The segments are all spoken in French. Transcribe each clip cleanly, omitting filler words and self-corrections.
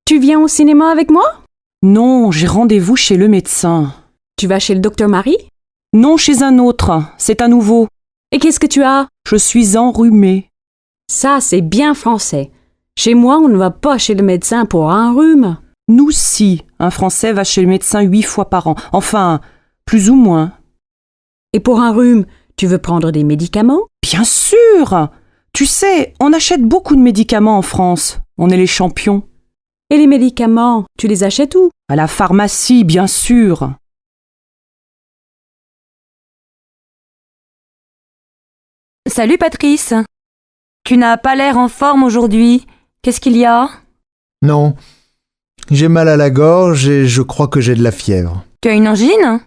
Tu viens au cinéma avec moi? Non, j'ai rendez-vous chez le médecin. Tu vas chez le docteur Marie? Non, chez un autre. C'est à nouveau. Et qu'est-ce que tu as? Je suis enrhumée. Ça, c'est bien français. Chez moi, on ne va pas chez le médecin pour un rhume. Nous, si. Un Français va chez le médecin 8 fois par an. Enfin, plus ou moins. Et pour un rhume, tu veux prendre des médicaments? Bien sûr! Tu sais, on achète beaucoup de médicaments en France. On est les champions. Et les médicaments, tu les achètes où? À la pharmacie, bien sûr. Salut Patrice. Tu n'as pas l'air en forme aujourd'hui. Qu'est-ce qu'il y a? Non. J'ai mal à la gorge et je crois que j'ai de la fièvre. Tu as une angine?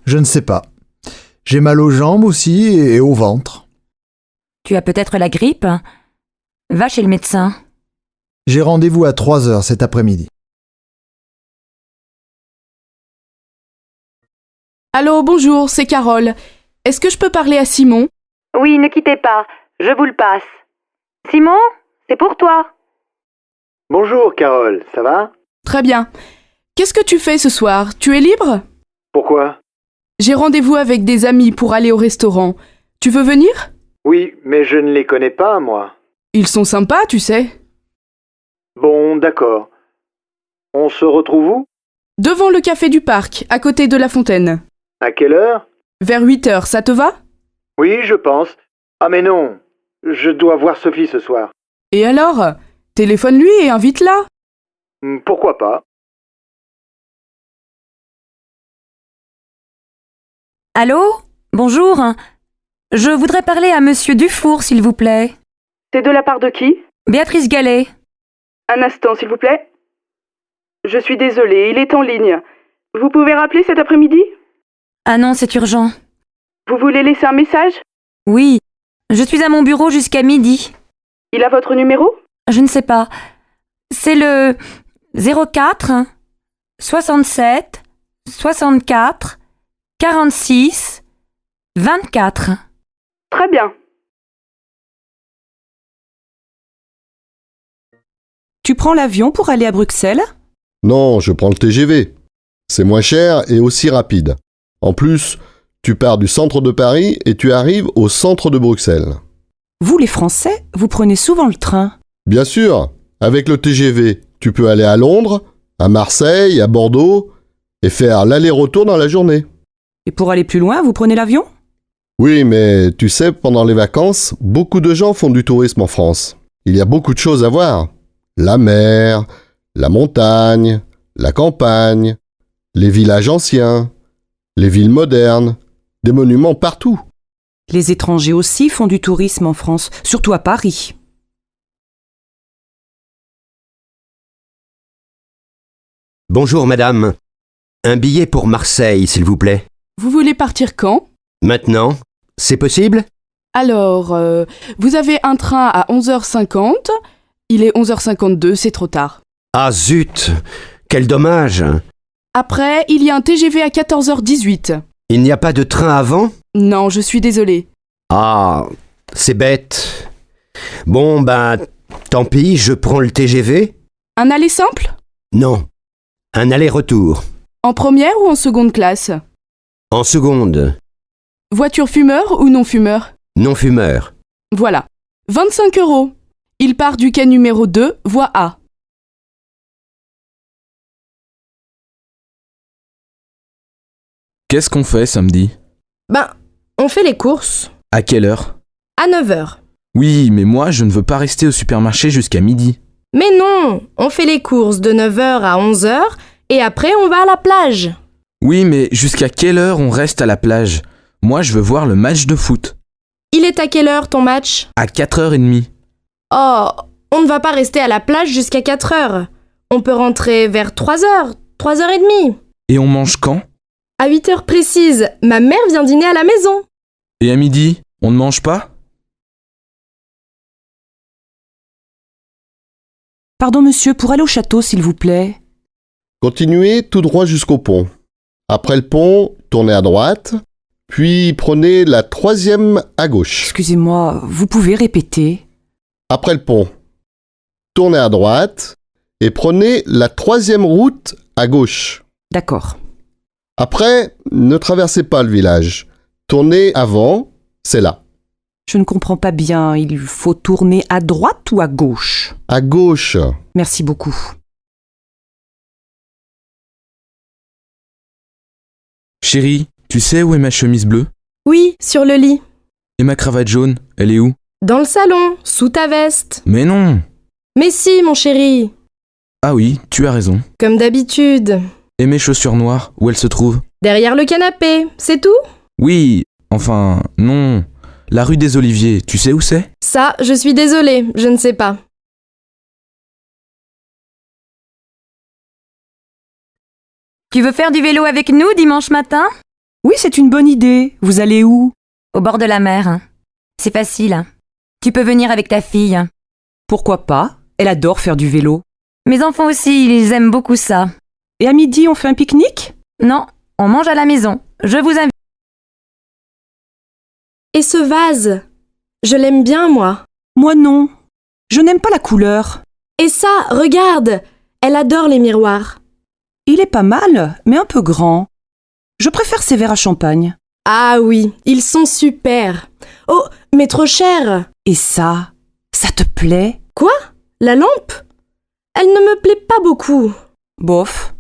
Je ne sais pas. J'ai mal aux jambes aussi et au ventre. Tu as peut-être la grippe? Va chez le médecin. J'ai rendez-vous à 3h cet après-midi. Allô, bonjour, c'est Carole. Est-ce que je peux parler à Simon? Oui, ne quittez pas, je vous le passe. Simon, c'est pour toi. Bonjour Carole, ça va? Très bien. Qu'est-ce que tu fais ce soir? Tu es libre? Pourquoi? J'ai rendez-vous avec des amis pour aller au restaurant. Tu veux venir? Oui, mais je ne les connais pas, moi. Ils sont sympas, tu sais. Bon, d'accord. On se retrouve où? Devant le café du parc, à côté de la fontaine. À quelle heure? Vers 8h, ça te va? Oui, je pense. Ah mais non, je dois voir Sophie ce soir. Et alors? Téléphone-lui et invite-la. Pourquoi pas? Allô? Bonjour. Je voudrais parler à Monsieur Dufour, s'il vous plaît. C'est de la part de qui? Béatrice Gallet. Un instant, s'il vous plaît. Je suis désolée, il est en ligne. Vous pouvez rappeler cet après-midi? Ah non, c'est urgent. Vous voulez laisser un message? Oui. Je suis à mon bureau jusqu'à midi. Il a votre numéro? Je ne sais pas. C'est le 04 67 64 46 24. Très bien. Tu prends l'avion pour aller à Bruxelles? Non, je prends le TGV. C'est moins cher et aussi rapide. En plus, tu pars du centre de Paris et tu arrives au centre de Bruxelles. Vous, les Français, vous prenez souvent le train. Bien sûr, avec le TGV, tu peux aller à Londres, à Marseille, à Bordeaux et faire l'aller-retour dans la journée. Et pour aller plus loin, vous prenez l'avion? Oui, mais tu sais, pendant les vacances, beaucoup de gens font du tourisme en France. Il y a beaucoup de choses à voir. La mer, la montagne, la campagne, les villages anciens, les villes modernes, des monuments partout. Les étrangers aussi font du tourisme en France, surtout à Paris. Bonjour madame. Un billet pour Marseille, s'il vous plaît. Vous voulez partir quand? Maintenant, c'est possible? Alors, vous avez un train à 11h50. Il est 11h52, c'est trop tard. Ah zut! Quel dommage! Après, il y a un TGV à 14h18. Il n'y a pas de train avant? Non, je suis désolée. Ah, c'est bête. Bon, ben, tant pis, je prends le TGV? Un aller simple? Non. Un aller-retour. En première ou en seconde classe? En seconde. Voiture fumeur ou non fumeur? Non-fumeur. Voilà. 25 €. Il part du quai numéro 2, voie A. Qu'est-ce qu'on fait samedi? On fait les courses. À quelle heure? À 9h. Oui, mais moi, je ne veux pas rester au supermarché jusqu'à midi. Mais non, on fait les courses de 9h à 11h et après on va à la plage. Oui, mais jusqu'à quelle heure on reste à la plage? Moi, je veux voir le match de foot. Il est à quelle heure ton match? À 4h30. Oh, on ne va pas rester à la plage jusqu'à 4h. On peut rentrer vers 3h, 3h30. Et on mange quand? À 8h précises, ma mère vient dîner à la maison. Et à midi, on ne mange pas? Pardon monsieur, pour aller au château, s'il vous plaît. Continuez tout droit jusqu'au pont. Après le pont, tournez à droite, puis prenez la 3e à gauche. Excusez-moi, vous pouvez répéter? Après le pont, tournez à droite et prenez la 3e route à gauche. D'accord. Après, ne traversez pas le village. Tournez avant, c'est là. Je ne comprends pas bien. Il faut tourner à droite ou à gauche? À gauche. Merci beaucoup. Chérie, tu sais où est ma chemise bleue? Oui, sur le lit. Et ma cravate jaune, elle est où? Dans le salon, sous ta veste. Mais non! Mais si, mon chéri. Ah oui, tu as raison. Comme d'habitude. Et mes chaussures noires, où elles se trouvent? Derrière le canapé, c'est tout? Oui, enfin, non. La rue des Oliviers, tu sais où c'est? Ça, je suis désolée, je ne sais pas. Tu veux faire du vélo avec nous dimanche matin? Oui, c'est une bonne idée. Vous allez où? Au bord de la mer. C'est facile. Tu peux venir avec ta fille. Pourquoi pas? Elle adore faire du vélo. Mes enfants aussi, ils aiment beaucoup ça. Et à midi, on fait un pique-nique? Non, on mange à la maison. Je vous invite. Et ce vase? Je l'aime bien, moi. Moi non. Je n'aime pas la couleur. Et ça, regarde! Elle adore les miroirs. Il est pas mal, mais un peu grand. Je préfère ces verres à champagne. Ah oui, ils sont super. Oh, mais trop cher. Et ça te plaît? Quoi? La lampe? Elle ne me plaît pas beaucoup. Bof.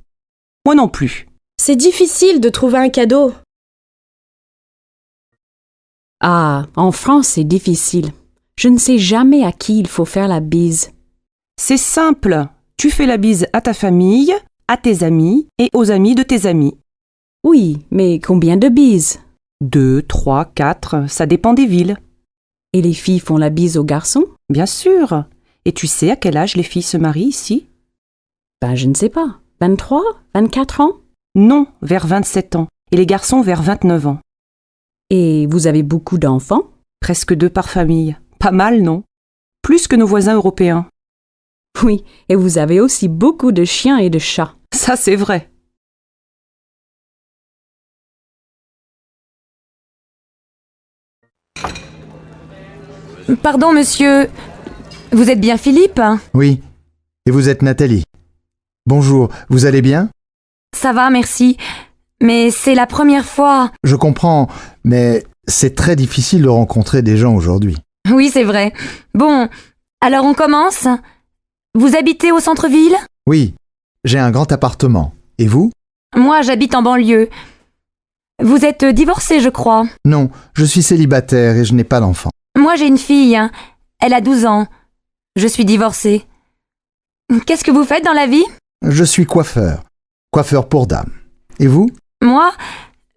Moi non plus. C'est difficile de trouver un cadeau. Ah, en France, c'est difficile. Je ne sais jamais à qui il faut faire la bise. C'est simple. Tu fais la bise à ta famille, à tes amis et aux amis de tes amis. Oui, mais combien de bises? 2, 3, 4, ça dépend des villes. Et les filles font la bise aux garçons? Bien sûr. Et tu sais à quel âge les filles se marient ici? Ben, je ne sais pas. 23? 24 ans? Non, vers 27 ans. Et les garçons vers 29 ans. Et vous avez beaucoup d'enfants? Presque 2 par famille. Pas mal, non? Plus que nos voisins européens. Oui, et vous avez aussi beaucoup de chiens et de chats. Ça, c'est vrai. Pardon, monsieur. Vous êtes bien Philippe? Oui. Et vous êtes Nathalie. Bonjour, vous allez bien? Ça va, merci. Mais c'est la première fois. Je comprends, mais c'est très difficile de rencontrer des gens aujourd'hui. Oui, c'est vrai. Bon, alors on commence. Vous habitez au centre-ville? Oui, j'ai un grand appartement. Et vous? Moi, j'habite en banlieue. Vous êtes divorcé, je crois. Non, je suis célibataire et je n'ai pas d'enfant. Moi, j'ai une fille. Elle a 12 ans. Je suis divorcée. Qu'est-ce que vous faites dans la vie? Je suis coiffeur. Coiffeur pour dames. Et vous? Moi,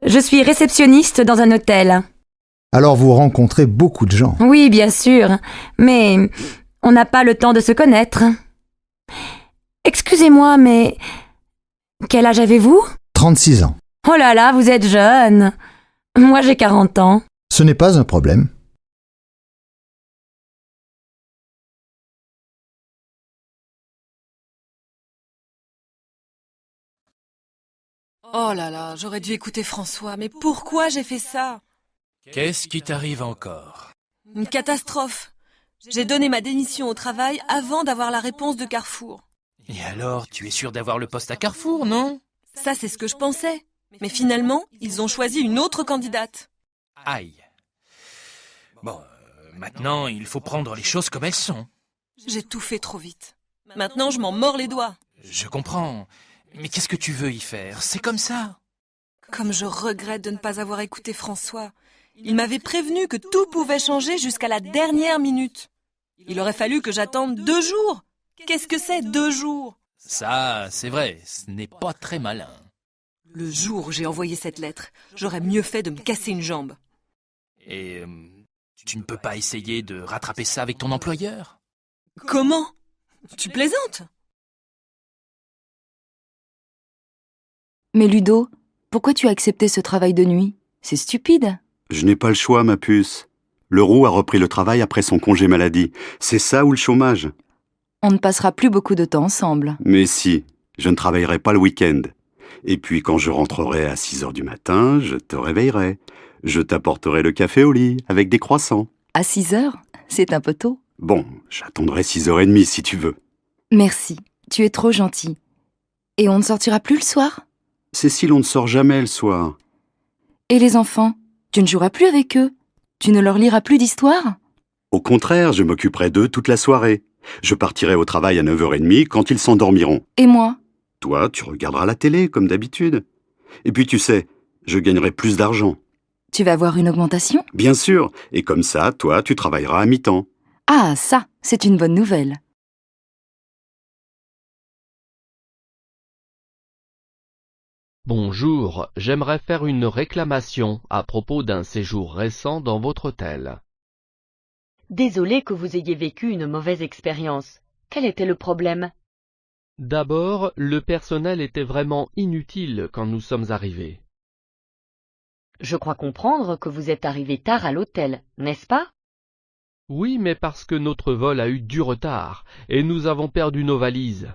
je suis réceptionniste dans un hôtel. Alors vous rencontrez beaucoup de gens. Oui, bien sûr. Mais on n'a pas le temps de se connaître. Excusez-moi, mais quel âge avez-vous? 36 ans. Oh là là, vous êtes jeune. Moi, j'ai 40 ans. Ce n'est pas un problème. Oh là là, j'aurais dû écouter François, mais pourquoi j'ai fait ça? Qu'est-ce qui t'arrive encore? Une catastrophe. J'ai donné ma démission au travail avant d'avoir la réponse de Carrefour. Et alors, tu es sûr d'avoir le poste à Carrefour, non? Ça, c'est ce que je pensais. Mais finalement, ils ont choisi une autre candidate. Aïe. Bon, maintenant, il faut prendre les choses comme elles sont. J'ai tout fait trop vite. Maintenant, je m'en mords les doigts. Je comprends. Mais qu'est-ce que tu veux y faire? C'est comme ça. Comme je regrette de ne pas avoir écouté François. Il m'avait prévenu que tout pouvait changer jusqu'à la dernière minute. Il aurait fallu que j'attende 2 jours. Qu'est-ce que c'est, 2 jours? Ça, c'est vrai, ce n'est pas très malin. Le jour où j'ai envoyé cette lettre, j'aurais mieux fait de me casser une jambe. Et tu ne peux pas essayer de rattraper ça avec ton employeur? Comment? Tu plaisantes? Mais Ludo, pourquoi tu as accepté ce travail de nuit? C'est stupide. Je n'ai pas le choix, ma puce. Leroux a repris le travail après son congé maladie. C'est ça ou le chômage? On ne passera plus beaucoup de temps ensemble. Mais si, je ne travaillerai pas le week-end. Et puis quand je rentrerai à 6 heures du matin, je te réveillerai. Je t'apporterai le café au lit, avec des croissants. À 6 heures? C'est un peu tôt. Bon, j'attendrai 6h30 si tu veux. Merci, Tu es trop gentil. Et on ne sortira plus le soir? Cécile, on ne sort jamais le soir. Et les enfants? Tu ne joueras plus avec eux? Tu ne leur liras plus d'histoires? Au contraire, je m'occuperai d'eux toute la soirée. Je partirai au travail à 9h30 quand ils s'endormiront. Et moi? Toi, tu regarderas la télé, comme d'habitude. Et puis tu sais, je gagnerai plus d'argent. Tu vas avoir une augmentation? Bien sûr, et comme ça, toi, tu travailleras à mi-temps. Ah, ça, c'est une bonne nouvelle. Bonjour, j'aimerais faire une réclamation à propos d'un séjour récent dans votre hôtel. Désolé que vous ayez vécu une mauvaise expérience. Quel était le problème? D'abord, le personnel était vraiment inutile quand nous sommes arrivés. Je crois comprendre que vous êtes arrivé tard à l'hôtel, n'est-ce pas? Oui, mais parce que notre vol a eu du retard et nous avons perdu nos valises.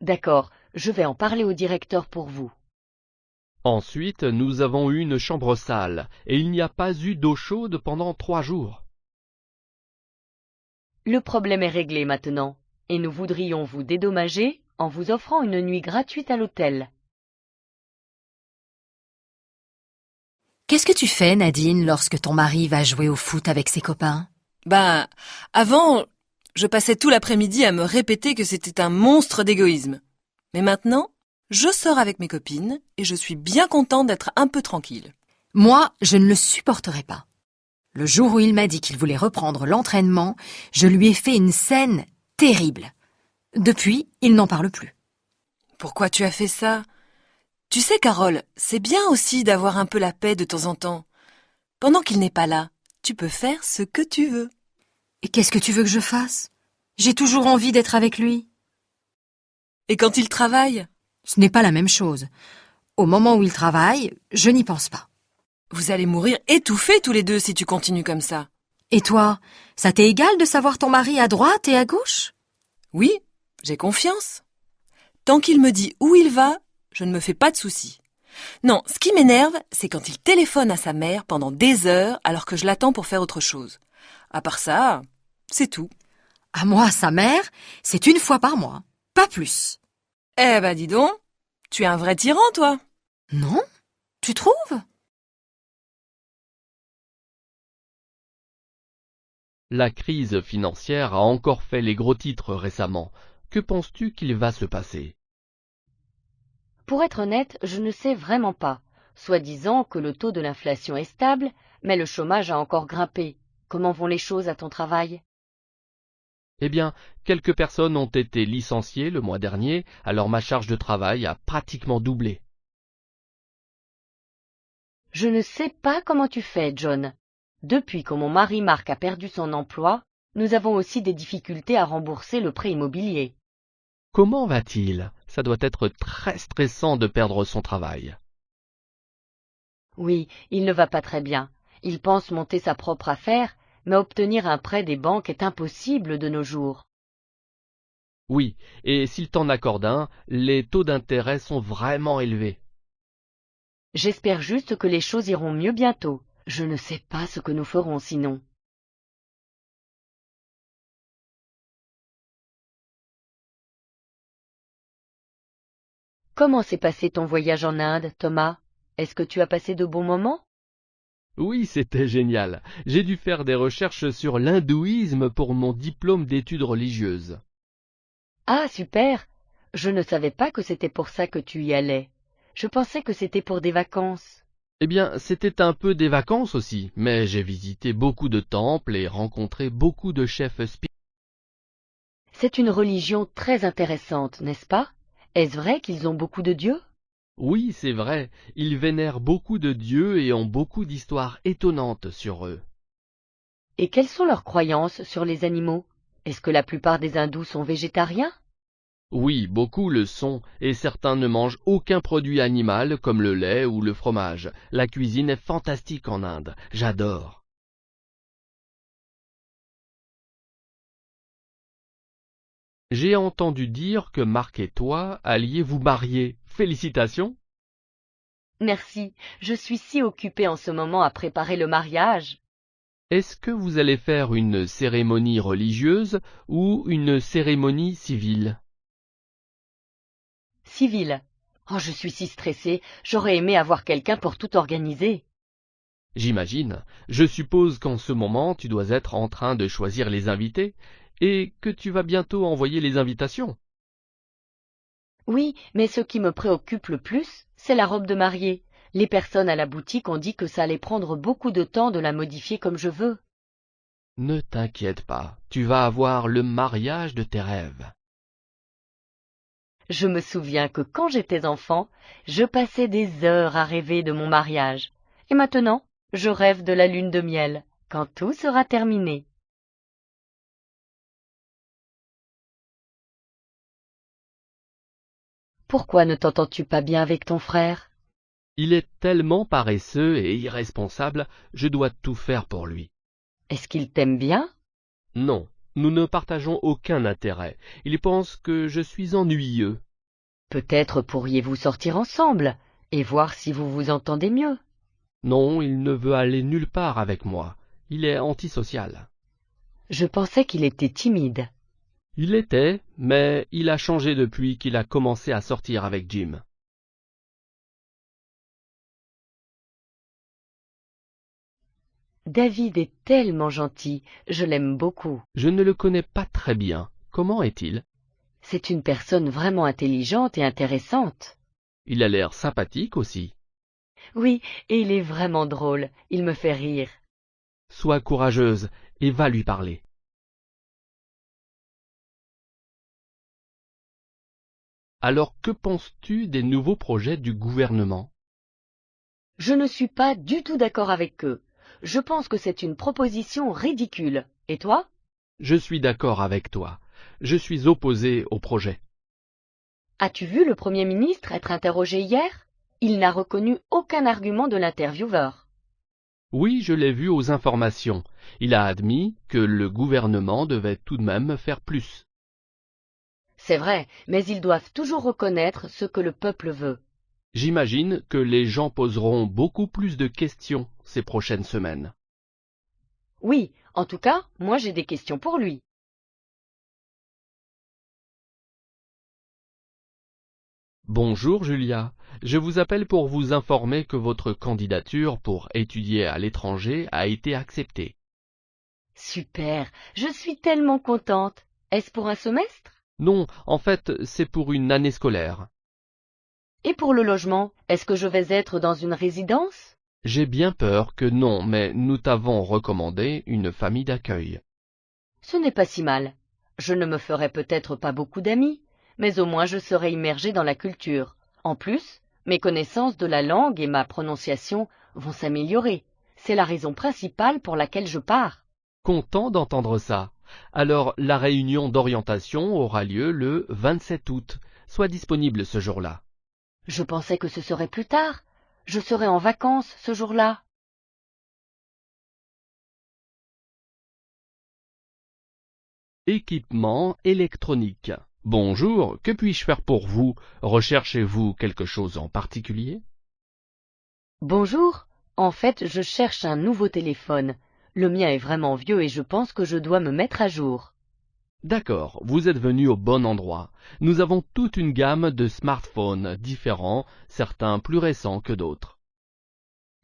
D'accord, je vais en parler au directeur pour vous. Ensuite, nous avons eu une chambre sale et il n'y a pas eu d'eau chaude pendant 3 jours. Le problème est réglé maintenant, et nous voudrions vous dédommager en vous offrant une nuit gratuite à l'hôtel. Qu'est-ce que tu fais, Nadine, lorsque ton mari va jouer au foot avec ses copains? Ben, avant, je passais tout l'après-midi à me répéter que c'était un monstre d'égoïsme. Mais maintenant, je sors avec mes copines et je suis bien contente d'être un peu tranquille. Moi, je ne le supporterai pas. Le jour où il m'a dit qu'il voulait reprendre l'entraînement, je lui ai fait une scène terrible. Depuis, il n'en parle plus. Pourquoi tu as fait ça? Tu sais, Carole, c'est bien aussi d'avoir un peu la paix de temps en temps. Pendant qu'il n'est pas là, tu peux faire ce que tu veux. Et qu'est-ce que tu veux que je fasse? J'ai toujours envie d'être avec lui. Et quand il travaille? Ce n'est pas la même chose. Au moment où il travaille, je n'y pense pas. Vous allez mourir étouffés tous les deux si tu continues comme ça. Et toi, ça t'est égal de savoir ton mari à droite et à gauche? Oui, j'ai confiance. Tant qu'il me dit où il va, je ne me fais pas de soucis. Non, ce qui m'énerve, c'est quand il téléphone à sa mère pendant des heures alors que je l'attends pour faire autre chose. À part ça, c'est tout. À moi, sa mère, c'est une fois par mois, pas plus. Eh ben dis donc, tu es un vrai tyran, toi. Non? Tu trouves? La crise financière a encore fait les gros titres récemment. Que penses-tu qu'il va se passer? Pour être honnête, je ne sais vraiment pas. Soi-disant que le taux de l'inflation est stable, mais le chômage a encore grimpé. Comment vont les choses à ton travail? Eh bien, quelques personnes ont été licenciées le mois dernier, alors ma charge de travail a pratiquement doublé. Je ne sais pas comment tu fais, John. Depuis que mon mari Marc a perdu son emploi, nous avons aussi des difficultés à rembourser le prêt immobilier. Comment va-t-il? Ça doit être très stressant de perdre son travail. Oui, il ne va pas très bien. Il pense monter sa propre affaire, mais obtenir un prêt des banques est impossible de nos jours. Oui, et s'il t'en accorde un, les taux d'intérêt sont vraiment élevés. J'espère juste que les choses iront mieux bientôt. Je ne sais pas ce que nous ferons sinon. Comment s'est passé ton voyage en Inde, Thomas? Est-ce que tu as passé de bons moments? Oui, c'était génial. J'ai dû faire des recherches sur l'hindouisme pour mon diplôme d'études religieuses. Ah, super! Je ne savais pas que c'était pour ça que tu y allais. Je pensais que c'était pour des vacances. Eh bien, c'était un peu des vacances aussi, mais j'ai visité beaucoup de temples et rencontré beaucoup de chefs spirituels. C'est une religion très intéressante, n'est-ce pas? Est-ce vrai qu'ils ont beaucoup de dieux? Oui, c'est vrai, ils vénèrent beaucoup de dieux et ont beaucoup d'histoires étonnantes sur eux. Et quelles sont leurs croyances sur les animaux? Est-ce que la plupart des hindous sont végétariens? Oui, beaucoup le sont, et certains ne mangent aucun produit animal comme le lait ou le fromage. La cuisine est fantastique en Inde, j'adore. J'ai entendu dire que Marc et toi alliez vous marier. Félicitations! Merci, je suis si occupée en ce moment à préparer le mariage. Est-ce que vous allez faire une cérémonie religieuse ou une cérémonie civile? civil. Oh, je suis si stressée, j'aurais aimé avoir quelqu'un pour tout organiser. J'imagine. Je suppose qu'en ce moment, tu dois être en train de choisir les invités et que tu vas bientôt envoyer les invitations. Oui, mais ce qui me préoccupe le plus, c'est la robe de mariée. Les personnes à la boutique ont dit que ça allait prendre beaucoup de temps de la modifier comme je veux. Ne t'inquiète pas, tu vas avoir le mariage de tes rêves. Je me souviens que quand j'étais enfant, je passais des heures à rêver de mon mariage. Et maintenant, je rêve de la lune de miel, quand tout sera terminé. Pourquoi ne t'entends-tu pas bien avec ton frère? Il est tellement paresseux et irresponsable, je dois tout faire pour lui. Est-ce qu'il t'aime bien? Non, nous ne partageons aucun intérêt. Il pense que je suis ennuyeux. Peut-être pourriez-vous sortir ensemble et voir si vous vous entendez mieux. Non, il ne veut aller nulle part avec moi. Il est antisocial. Je pensais qu'il était timide. Il l'était, mais il a changé depuis qu'il a commencé à sortir avec Jim. David est tellement gentil, je l'aime beaucoup. Je ne le connais pas très bien. Comment est-il? C'est une personne vraiment intelligente et intéressante. Il a l'air sympathique aussi. Oui, et il est vraiment drôle, il me fait rire. Sois courageuse et va lui parler. Alors que penses-tu des nouveaux projets du gouvernement? Je ne suis pas du tout d'accord avec eux. Je pense que c'est une proposition ridicule. Et toi? Je suis d'accord avec toi. Je suis opposé au projet. As-tu vu le Premier ministre être interrogé hier? Il n'a reconnu aucun argument de l'intervieweur. Oui, je l'ai vu aux informations. Il a admis que le gouvernement devait tout de même faire plus. C'est vrai, mais ils doivent toujours reconnaître ce que le peuple veut. J'imagine que les gens poseront beaucoup plus de questions ces prochaines semaines. Oui, en tout cas, moi j'ai des questions pour lui. Bonjour Julia, je vous appelle pour vous informer que votre candidature pour étudier à l'étranger a été acceptée. Super, je suis tellement contente. Est-ce pour un semestre? Non, en fait, c'est pour une année scolaire. Et pour le logement, est-ce que je vais être dans une résidence? J'ai bien peur que non, mais nous t'avons recommandé une famille d'accueil. Ce n'est pas si mal. Je ne me ferai peut-être pas beaucoup d'amis, mais au moins je serai immergée dans la culture. En plus, mes connaissances de la langue et ma prononciation vont s'améliorer. C'est la raison principale pour laquelle je pars. Content d'entendre ça. Alors, la réunion d'orientation aura lieu le 27 août. Sois disponible ce jour-là. Je pensais que ce serait plus tard. Je serai en vacances ce jour-là. Équipement électronique. Bonjour, que puis-je faire pour vous? Recherchez-vous quelque chose en particulier? Bonjour. En fait, je cherche un nouveau téléphone. Le mien est vraiment vieux et je pense que je dois me mettre à jour. D'accord, vous êtes venu au bon endroit. Nous avons toute une gamme de smartphones différents, certains plus récents que d'autres.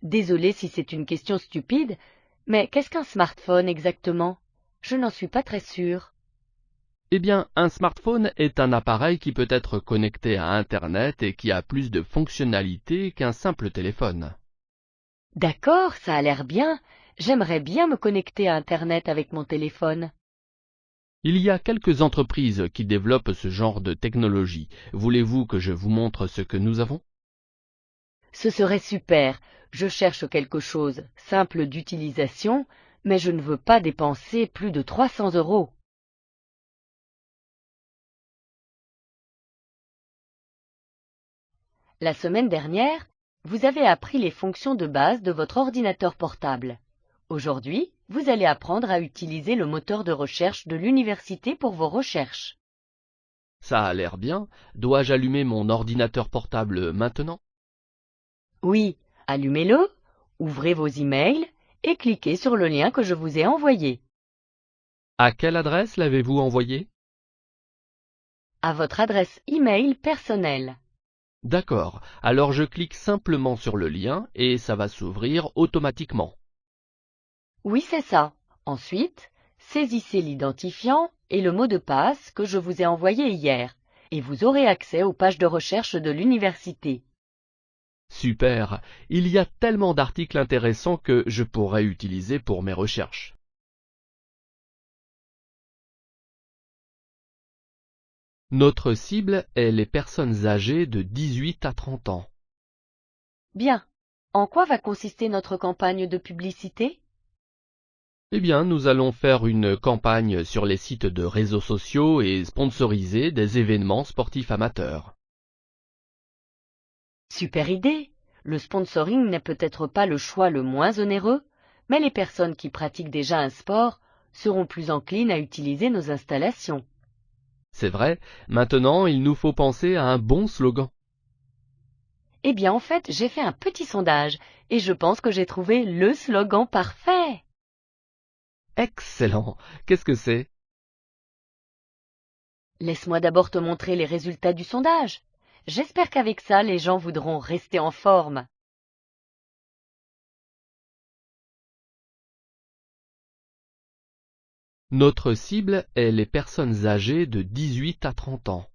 Désolée si c'est une question stupide, mais qu'est-ce qu'un smartphone exactement? Je n'en suis pas très sûre. Eh bien, un smartphone est un appareil qui peut être connecté à Internet et qui a plus de fonctionnalités qu'un simple téléphone. D'accord, ça a l'air bien. J'aimerais bien me connecter à Internet avec mon téléphone. Il y a quelques entreprises qui développent ce genre de technologie. Voulez-vous que je vous montre ce que nous avons? Ce serait super. Je cherche quelque chose simple d'utilisation, mais je ne veux pas dépenser plus de 300 €. La semaine dernière, vous avez appris les fonctions de base de votre ordinateur portable. Aujourd'hui, vous allez apprendre à utiliser le moteur de recherche de l'université pour vos recherches. Ça a l'air bien. Dois-je allumer mon ordinateur portable maintenant? Oui, allumez-le, ouvrez vos emails et cliquez sur le lien que je vous ai envoyé. À quelle adresse l'avez-vous envoyé? À votre adresse email personnelle. D'accord, alors je clique simplement sur le lien et ça va s'ouvrir automatiquement. Oui, c'est ça. Ensuite, saisissez l'identifiant et le mot de passe que je vous ai envoyé hier, et vous aurez accès aux pages de recherche de l'université. Super, il y a tellement d'articles intéressants que je pourrais utiliser pour mes recherches. Notre cible est les personnes âgées de 18 à 30 ans. Bien. En quoi va consister notre campagne de publicité? Eh bien, nous allons faire une campagne sur les sites de réseaux sociaux et sponsoriser des événements sportifs amateurs. Super idée. Le sponsoring n'est peut-être pas le choix le moins onéreux, mais les personnes qui pratiquent déjà un sport seront plus enclines à utiliser nos installations. C'est vrai, maintenant il nous faut penser à un bon slogan. Eh bien, en fait, j'ai fait un petit sondage et je pense que j'ai trouvé le slogan parfait. Excellent! Qu'est-ce que c'est? Laisse-moi d'abord te montrer les résultats du sondage. J'espère qu'avec ça, les gens voudront rester en forme. Notre cible est les personnes âgées de 18 à 30 ans.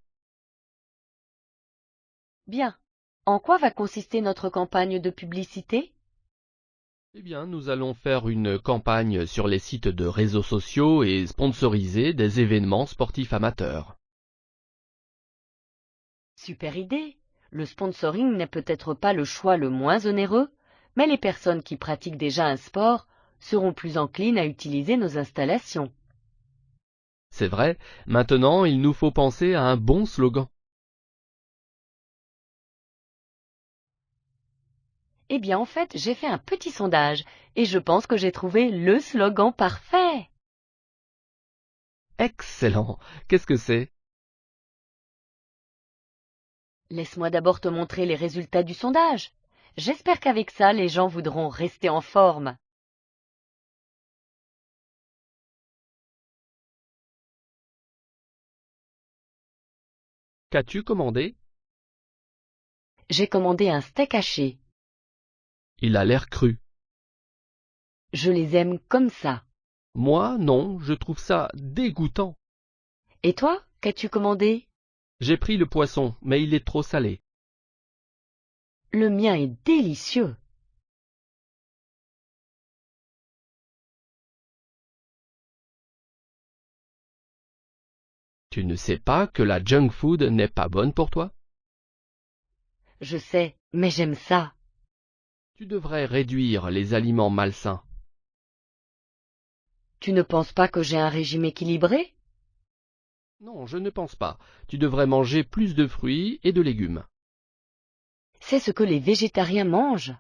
Bien. En quoi va consister notre campagne de publicité? Eh bien, nous allons faire une campagne sur les sites de réseaux sociaux et sponsoriser des événements sportifs amateurs. Super idée. Le sponsoring n'est peut-être pas le choix le moins onéreux, mais les personnes qui pratiquent déjà un sport seront plus enclines à utiliser nos installations. C'est vrai, maintenant il nous faut penser à un bon slogan. Eh bien, en fait, j'ai fait un petit sondage et je pense que j'ai trouvé le slogan parfait. Excellent! Qu'est-ce que c'est? Laisse-moi d'abord te montrer les résultats du sondage. J'espère qu'avec ça, les gens voudront rester en forme. Qu'as-tu commandé? J'ai commandé un steak haché. Il a l'air cru. Je les aime comme ça. Moi, non, je trouve ça dégoûtant. Et toi, qu'as-tu commandé? J'ai pris le poisson, mais il est trop salé. Le mien est délicieux. Tu ne sais pas que la junk food n'est pas bonne pour toi? Je sais, mais j'aime ça. Tu devrais réduire les aliments malsains. Tu ne penses pas que j'ai un régime équilibré? Non, je ne pense pas. Tu devrais manger plus de fruits et de légumes. C'est ce que les végétariens mangent.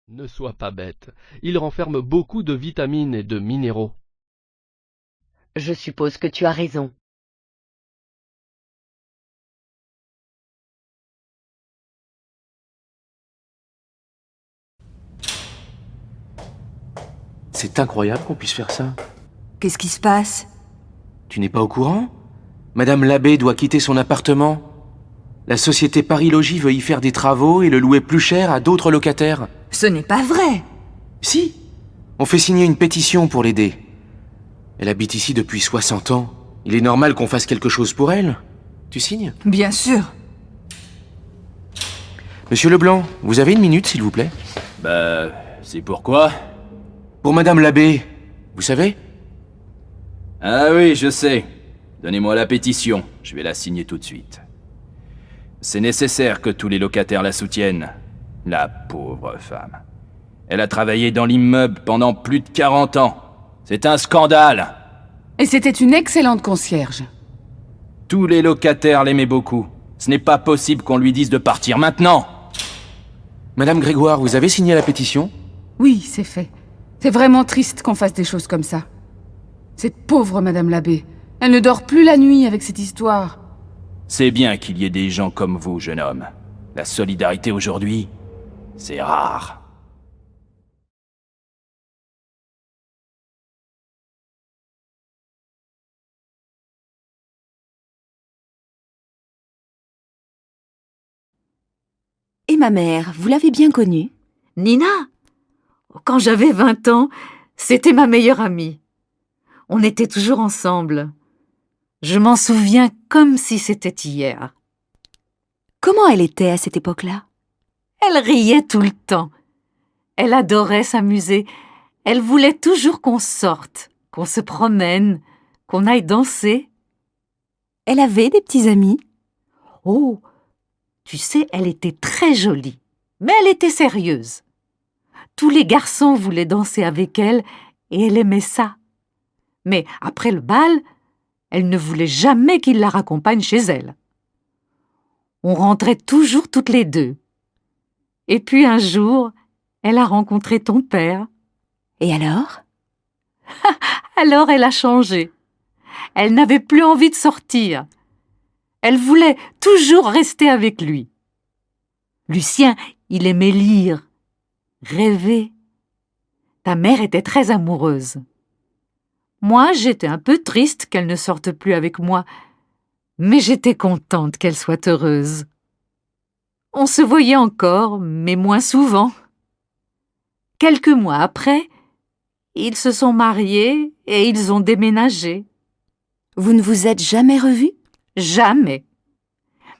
Ne sois pas bête. Ils renferment beaucoup de vitamines et de minéraux. Je suppose que tu as raison. C'est incroyable qu'on puisse faire ça. Qu'est-ce qui se passe? Tu n'es pas au courant? Madame Labbé doit quitter son appartement. La société Paris Logis veut y faire des travaux et le louer plus cher à d'autres locataires. Ce n'est pas vrai. Si. On fait signer une pétition pour l'aider. Elle habite ici depuis 60 ans. Il est normal qu'on fasse quelque chose pour elle. Tu signes? Bien sûr. Monsieur Leblanc, vous avez une minute, s'il vous plaît? Bah, c'est pourquoi? Pour Madame Labbé, vous savez? Ah oui, je sais. Donnez-moi la pétition, je vais la signer tout de suite. C'est nécessaire que tous les locataires la soutiennent. La pauvre femme. Elle a travaillé dans l'immeuble pendant plus de 40 ans. C'est un scandale. Et c'était une excellente concierge. Tous les locataires l'aimaient beaucoup. Ce n'est pas possible qu'on lui dise de partir maintenant. Madame Grégoire, vous avez signé la pétition? Oui, c'est fait. C'est vraiment triste qu'on fasse des choses comme ça. Cette pauvre Madame Labbé. Elle ne dort plus la nuit avec cette histoire. C'est bien qu'il y ait des gens comme vous, jeune homme. La solidarité aujourd'hui, c'est rare. ma mère. Vous l'avez bien connue? Nina, quand j'avais 20 ans, c'était ma meilleure amie. On était toujours ensemble. Je m'en souviens comme si c'était hier. Comment elle était à cette époque-là? Elle riait tout le temps. Elle adorait s'amuser. Elle voulait toujours qu'on sorte, qu'on se promène, qu'on aille danser. Elle avait des petits amis? Oh, tu sais, elle était très jolie, mais elle était sérieuse. Tous les garçons voulaient danser avec elle et elle aimait ça. Mais après le bal, elle ne voulait jamais qu'il la raccompagne chez elle. On rentrait toujours toutes les deux. Et puis un jour, elle a rencontré ton père. Et alors? Alors elle a changé. Elle n'avait plus envie de sortir. Elle voulait toujours rester avec lui. Lucien, il aimait lire, rêver. Ta mère était très amoureuse. Moi, j'étais un peu triste qu'elle ne sorte plus avec moi, mais j'étais contente qu'elle soit heureuse. On se voyait encore, mais moins souvent. Quelques mois après, ils se sont mariés et ils ont déménagé. Vous ne vous êtes jamais revus? Jamais.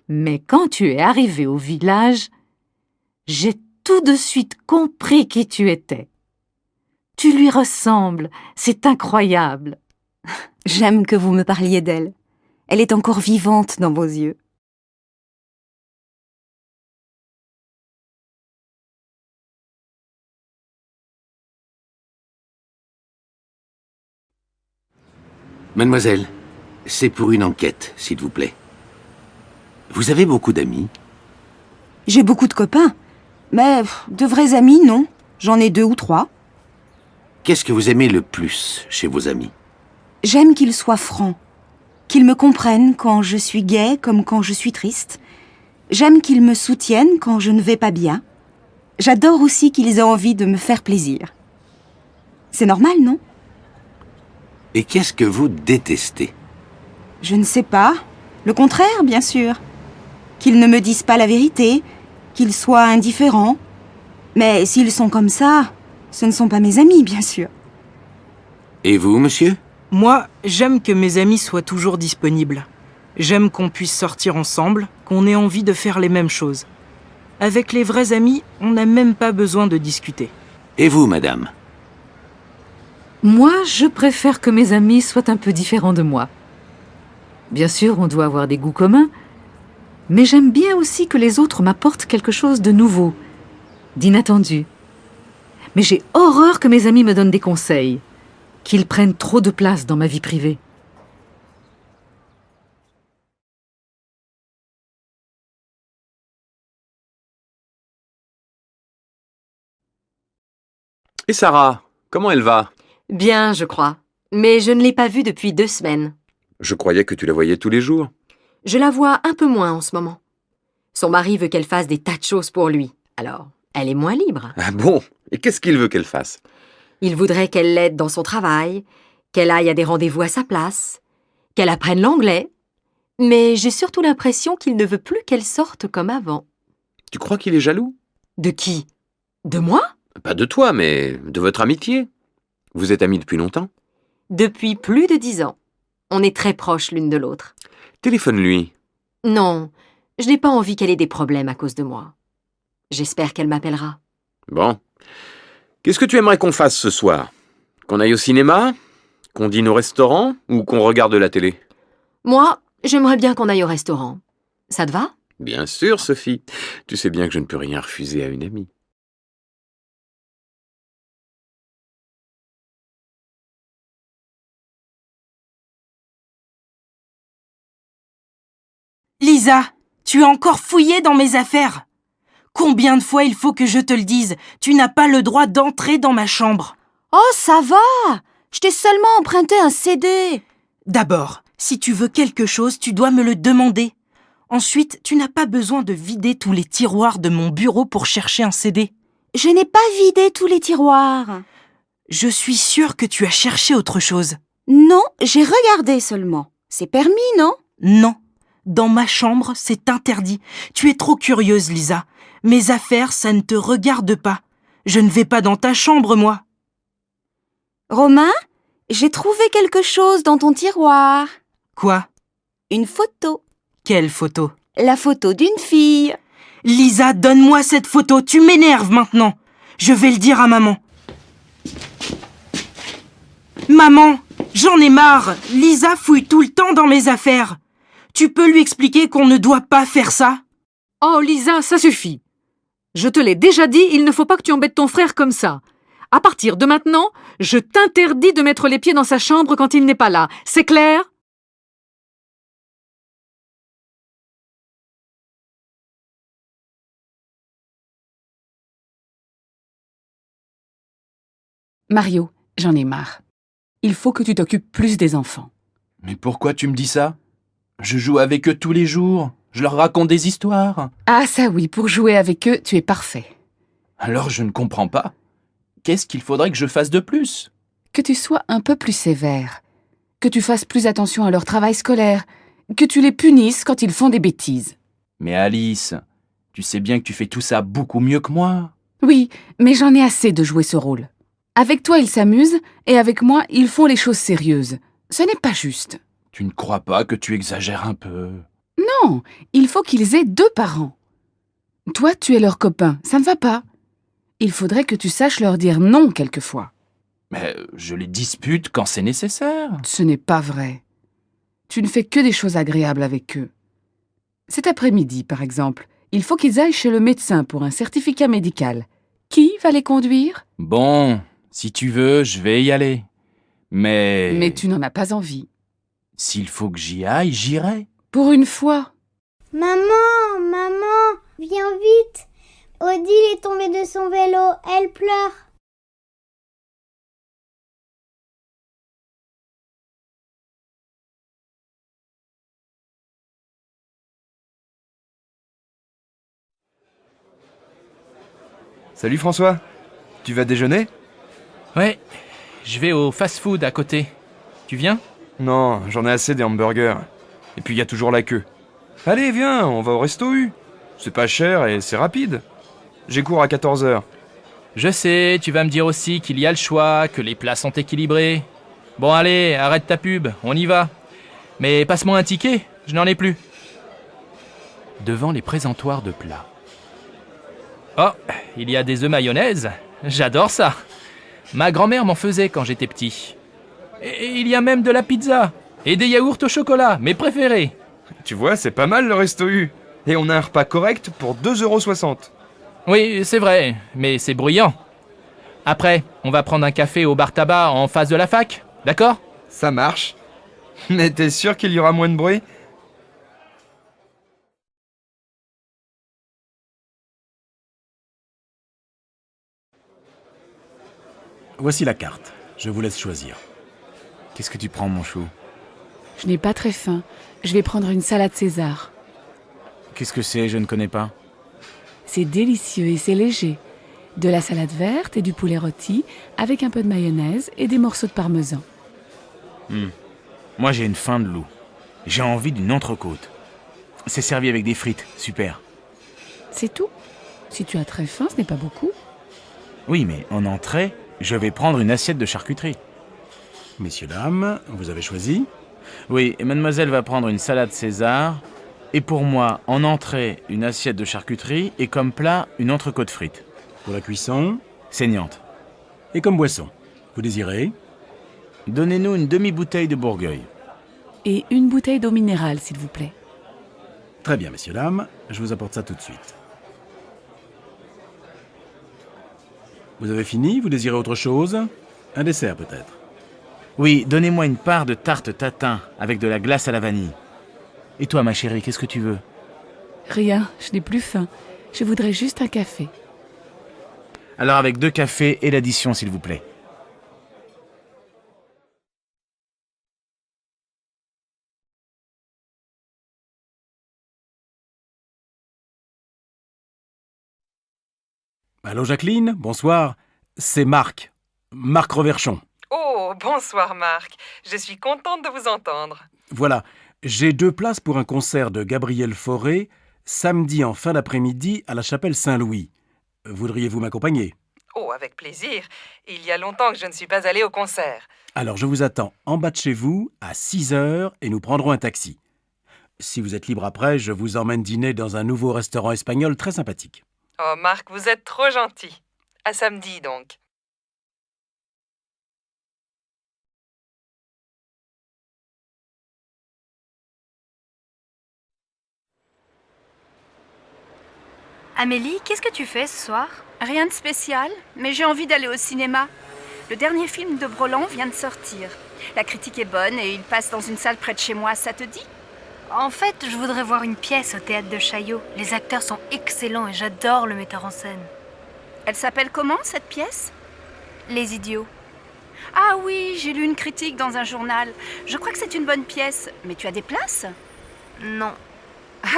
Mais quand tu es arrivé au village, j'ai tout de suite compris qui tu étais. Tu lui ressembles, c'est incroyable. J'aime que vous me parliez d'elle. Elle est encore vivante dans vos yeux. Mademoiselle, c'est pour une enquête, s'il vous plaît. Vous avez beaucoup d'amis? J'ai beaucoup de copains, mais de vrais amis, non. J'en ai 2 ou 3. Qu'est-ce que vous aimez le plus chez vos amis? J'aime qu'ils soient francs, qu'ils me comprennent quand je suis gaie comme quand je suis triste. J'aime qu'ils me soutiennent quand je ne vais pas bien. J'adore aussi qu'ils aient envie de me faire plaisir. C'est normal, non? Et qu'est-ce que vous détestez? Je ne sais pas. Le contraire, bien sûr. Qu'ils ne me disent pas la vérité, qu'ils soient indifférents. Mais s'ils sont comme ça, ce ne sont pas mes amis, bien sûr. Et vous, monsieur? Moi, j'aime que mes amis soient toujours disponibles. J'aime qu'on puisse sortir ensemble, qu'on ait envie de faire les mêmes choses. Avec les vrais amis, on n'a même pas besoin de discuter. Et vous, madame? Moi, je préfère que mes amis soient un peu différents de moi. Bien sûr, on doit avoir des goûts communs, mais j'aime bien aussi que les autres m'apportent quelque chose de nouveau, d'inattendu. Mais j'ai horreur que mes amis me donnent des conseils, qu'ils prennent trop de place dans ma vie privée. Et Sarah, comment elle va? Bien, je crois. Mais je ne l'ai pas vue depuis 2 semaines. Je croyais que tu la voyais tous les jours. Je la vois un peu moins en ce moment. Son mari veut qu'elle fasse des tas de choses pour lui. Alors, elle est moins libre. Ah bon? Et qu'est-ce qu'il veut qu'elle fasse? Il voudrait qu'elle l'aide dans son travail, qu'elle aille à des rendez-vous à sa place, qu'elle apprenne l'anglais. Mais j'ai surtout l'impression qu'il ne veut plus qu'elle sorte comme avant. Tu crois qu'il est jaloux? De qui? De moi? Pas de toi, mais de votre amitié. Vous êtes amis depuis longtemps? Depuis plus de 10 ans. On est très proches l'une de l'autre. Téléphone-lui. Non, je n'ai pas envie qu'elle ait des problèmes à cause de moi. J'espère qu'elle m'appellera. Bon. Qu'est-ce que tu aimerais qu'on fasse ce soir? Qu'on aille au cinéma? Qu'on dîne au restaurant? Ou qu'on regarde la télé? Moi, j'aimerais bien qu'on aille au restaurant. Ça te va? Bien sûr, Sophie. Tu sais bien que je ne peux rien refuser à une amie. Lisa, tu as encore fouillé dans mes affaires. Combien de fois il faut que je te le dise? Tu n'as pas le droit d'entrer dans ma chambre. Oh, ça va! Je t'ai seulement emprunté un CD. D'abord, si tu veux quelque chose, tu dois me le demander. Ensuite, tu n'as pas besoin de vider tous les tiroirs de mon bureau pour chercher un CD. Je n'ai pas vidé tous les tiroirs. Je suis sûre que tu as cherché autre chose. Non, j'ai regardé seulement. C'est permis, non? Non. Dans ma chambre, c'est interdit. Tu es trop curieuse, Lisa. Mes affaires, ça ne te regarde pas. Je ne vais pas dans ta chambre, moi. Romain, j'ai trouvé quelque chose dans ton tiroir. Quoi? Une photo. Quelle photo? La photo d'une fille. Lisa, donne-moi cette photo, tu m'énerves maintenant. Je vais le dire à maman. Maman, j'en ai marre. Lisa fouille tout le temps dans mes affaires. Tu peux lui expliquer qu'on ne doit pas faire ça? Oh, Lisa, ça suffit. Je te l'ai déjà dit, il ne faut pas que tu embêtes ton frère comme ça. À partir de maintenant, je t'interdis de mettre les pieds dans sa chambre quand il n'est pas là. C'est clair? Mario, j'en ai marre. Il faut que tu t'occupes plus des enfants. Mais pourquoi tu me dis ça? Je joue avec eux tous les jours. Je leur raconte des histoires. Ah ça oui, pour jouer avec eux, tu es parfait. Alors je ne comprends pas. Qu'est-ce qu'il faudrait que je fasse de plus? Que tu sois un peu plus sévère. Que tu fasses plus attention à leur travail scolaire. Que tu les punisses quand ils font des bêtises. Mais Alice, tu sais bien que tu fais tout ça beaucoup mieux que moi. Oui, mais j'en ai assez de jouer ce rôle. Avec toi, ils s'amusent, et avec moi, ils font les choses sérieuses. Ce n'est pas juste. Tu ne crois pas que tu exagères un peu? Non, il faut qu'ils aient 2 parents. Toi, tu es leur copain, ça ne va pas. Il faudrait que tu saches leur dire non quelquefois. Mais je les dispute quand c'est nécessaire. Ce n'est pas vrai. Tu ne fais que des choses agréables avec eux. Cet après-midi, par exemple, il faut qu'ils aillent chez le médecin pour un certificat médical. Qui va les conduire? Bon, si tu veux, je vais y aller. Mais tu n'en as pas envie. S'il faut que j'y aille, j'irai. Pour une fois. Maman, maman, viens vite. Odile est tombée de son vélo, elle pleure. Salut François, tu vas déjeuner? Ouais, je vais au fast-food à côté. Tu viens? Non, j'en ai assez des hamburgers. Et puis il y a toujours la queue. Allez, viens, on va au resto U. C'est pas cher et c'est rapide. J'ai cours à 14h. Je sais, tu vas me dire aussi qu'il y a le choix, que les plats sont équilibrés. Bon allez, arrête ta pub, on y va. Mais passe-moi un ticket, je n'en ai plus. Devant les présentoirs de plats. Oh, il y a des œufs mayonnaise. J'adore ça. Ma grand-mère m'en faisait quand j'étais petit. Et il y a même de la pizza. Et des yaourts au chocolat, mes préférés. Tu vois, c'est pas mal le resto U. Et on a un repas correct pour 2,60 €. Oui, c'est vrai, mais c'est bruyant. Après, on va prendre un café au bar tabac en face de la fac, d'accord? Ça marche. Mais t'es sûr qu'il y aura moins de bruit? Voici la carte. Je vous laisse choisir. Qu'est-ce que tu prends, mon chou? Je n'ai pas très faim. Je vais prendre une salade César. Qu'est-ce que c'est? Je ne connais pas. C'est délicieux et c'est léger. De la salade verte et du poulet rôti avec un peu de mayonnaise et des morceaux de parmesan. Moi, j'ai une faim de loup. J'ai envie d'une entrecôte. C'est servi avec des frites. Super. C'est tout. Si tu as très faim, ce n'est pas beaucoup. Oui, mais en entrée, je vais prendre une assiette de charcuterie. Messieurs, dames, vous avez choisi? Oui, et mademoiselle va prendre une salade César. Et pour moi, en entrée, une assiette de charcuterie. Et comme plat, une entrecôte frite. Pour la cuisson? Saignante. Et comme boisson? Vous désirez? Donnez-nous une demi-bouteille de Bourgueil. Et une bouteille d'eau minérale, s'il vous plaît. Très bien, messieurs, dames. Je vous apporte ça tout de suite. Vous avez fini? Vous désirez autre chose? Un dessert, peut-être? Oui, donnez-moi une part de tarte tatin avec de la glace à la vanille. Et toi, ma chérie, qu'est-ce que tu veux? Rien, je n'ai plus faim. Je voudrais juste un café. Alors avec 2 cafés et l'addition, s'il vous plaît. Allô, Jacqueline? Bonsoir. C'est Marc. Marc Reverchon. Oh, bonsoir Marc. Je suis contente de vous entendre. Voilà. J'ai 2 places pour un concert de Gabriel Fauré samedi en fin d'après-midi à la chapelle Saint-Louis. Voudriez-vous m'accompagner? Oh, avec plaisir. Il y a longtemps que je ne suis pas allée au concert. Alors je vous attends en bas de chez vous à 6h et nous prendrons un taxi. Si vous êtes libre après, je vous emmène dîner dans un nouveau restaurant espagnol très sympathique. Oh, Marc, vous êtes trop gentil. À samedi, donc. Amélie, qu'est-ce que tu fais ce soir? Rien de spécial, mais j'ai envie d'aller au cinéma. Le dernier film de Broland vient de sortir. La critique est bonne et il passe dans une salle près de chez moi, ça te dit? En fait, je voudrais voir une pièce au théâtre de Chaillot. Les acteurs sont excellents et j'adore le metteur en scène. Elle s'appelle comment, cette pièce? Les Idiots. Ah oui, j'ai lu une critique dans un journal. Je crois que c'est une bonne pièce. Mais tu as des places? Non.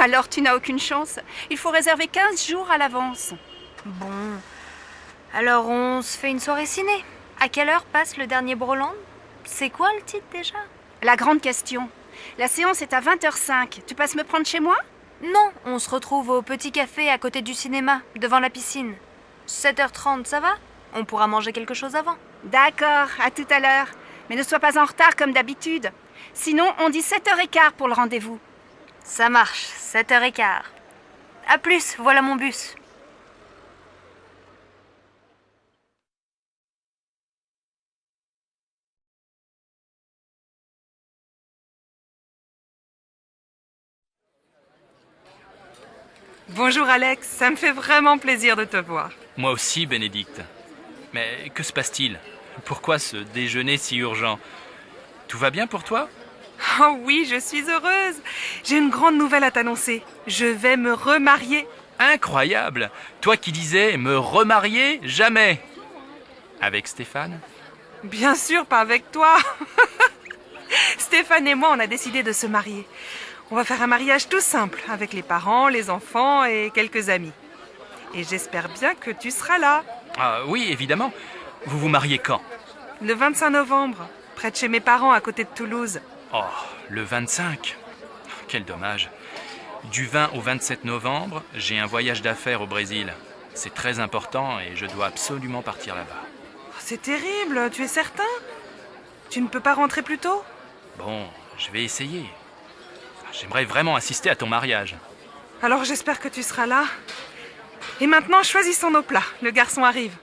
Alors tu n'as aucune chance. Il faut réserver 15 jours à l'avance. Bon. Alors on se fait une soirée ciné. À quelle heure passe le dernier Broland? C'est quoi le titre déjà? La grande question. La séance est à 20h05. Tu passes me prendre chez moi? Non, on se retrouve au petit café à côté du cinéma, devant la piscine. 7h30, ça va? On pourra manger quelque chose avant. D'accord, à tout à l'heure. Mais ne sois pas en retard comme d'habitude. Sinon, on dit 7h15 pour le rendez-vous. Ça marche, 7h15. À plus, voilà mon bus. Bonjour Alex, ça me fait vraiment plaisir de te voir. Moi aussi, Bénédicte. Mais que se passe-t-il? Pourquoi ce déjeuner si urgent? Tout va bien pour toi? Oh oui, je suis heureuse. J'ai une grande nouvelle à t'annoncer. Je vais me remarier. Incroyable! Toi qui disais me remarier jamais! Avec Stéphane? Bien sûr, pas avec toi. Stéphane et moi, on a décidé de se marier. On va faire un mariage tout simple, avec les parents, les enfants et quelques amis. Et j'espère bien que tu seras là. Ah oui, évidemment. Vous vous mariez quand? Le 25 novembre, près de chez mes parents, à côté de Toulouse. Oh, le 25. Quel dommage. Du 20 au 27 novembre, j'ai un voyage d'affaires au Brésil. C'est très important et je dois absolument partir là-bas. C'est terrible, tu es certain? Tu ne peux pas rentrer plus tôt? Bon, je vais essayer. J'aimerais vraiment assister à ton mariage. Alors j'espère que tu seras là. Et maintenant, choisissons nos plats. Le garçon arrive.